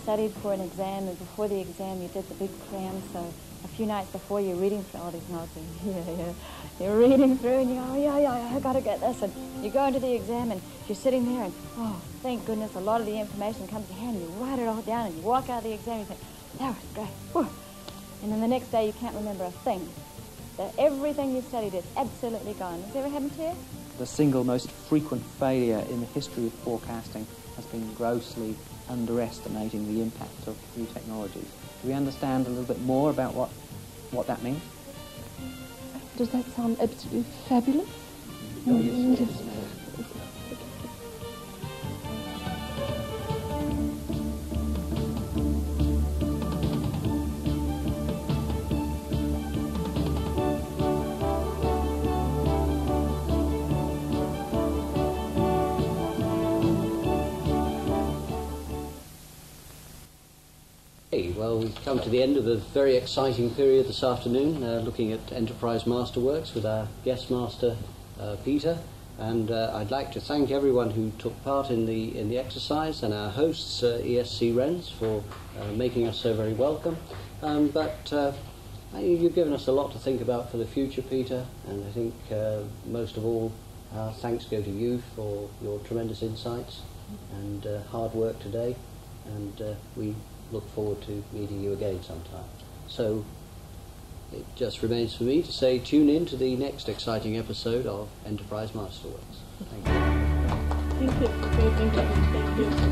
studied for an exam, and before the exam you did the big cram, so a few nights before you're reading through all these notes, and you're reading through and you go, yeah, I got to get this, and you go into the exam and you're sitting there and, oh, thank goodness, a lot of the information comes to hand, and you write it all down, and you walk out of the exam and you think, that was great, whew. And then the next day you can't remember a thing. That everything you studied is absolutely gone. Has it ever happened to you? The single most frequent failure in the history of forecasting has been grossly underestimating the impact of new technologies. Do we understand a little bit more about what that means? Does that sound absolutely fabulous? Oh, yes. Well, we've come to the end of a very exciting period this afternoon, looking at Enterprise MasterWorks with our guest master, Peter. And I'd like to thank everyone who took part in the exercise, and our hosts, ESC Rennes, for making us so very welcome. But you've given us a lot to think about for the future, Peter, and I think most of all, thanks go to you for your tremendous insights and hard work today, and we look forward to meeting you again sometime. So it just remains for me to say tune in to the next exciting episode of Enterprise MasterWorks. Thank you. Thank you. Thank you.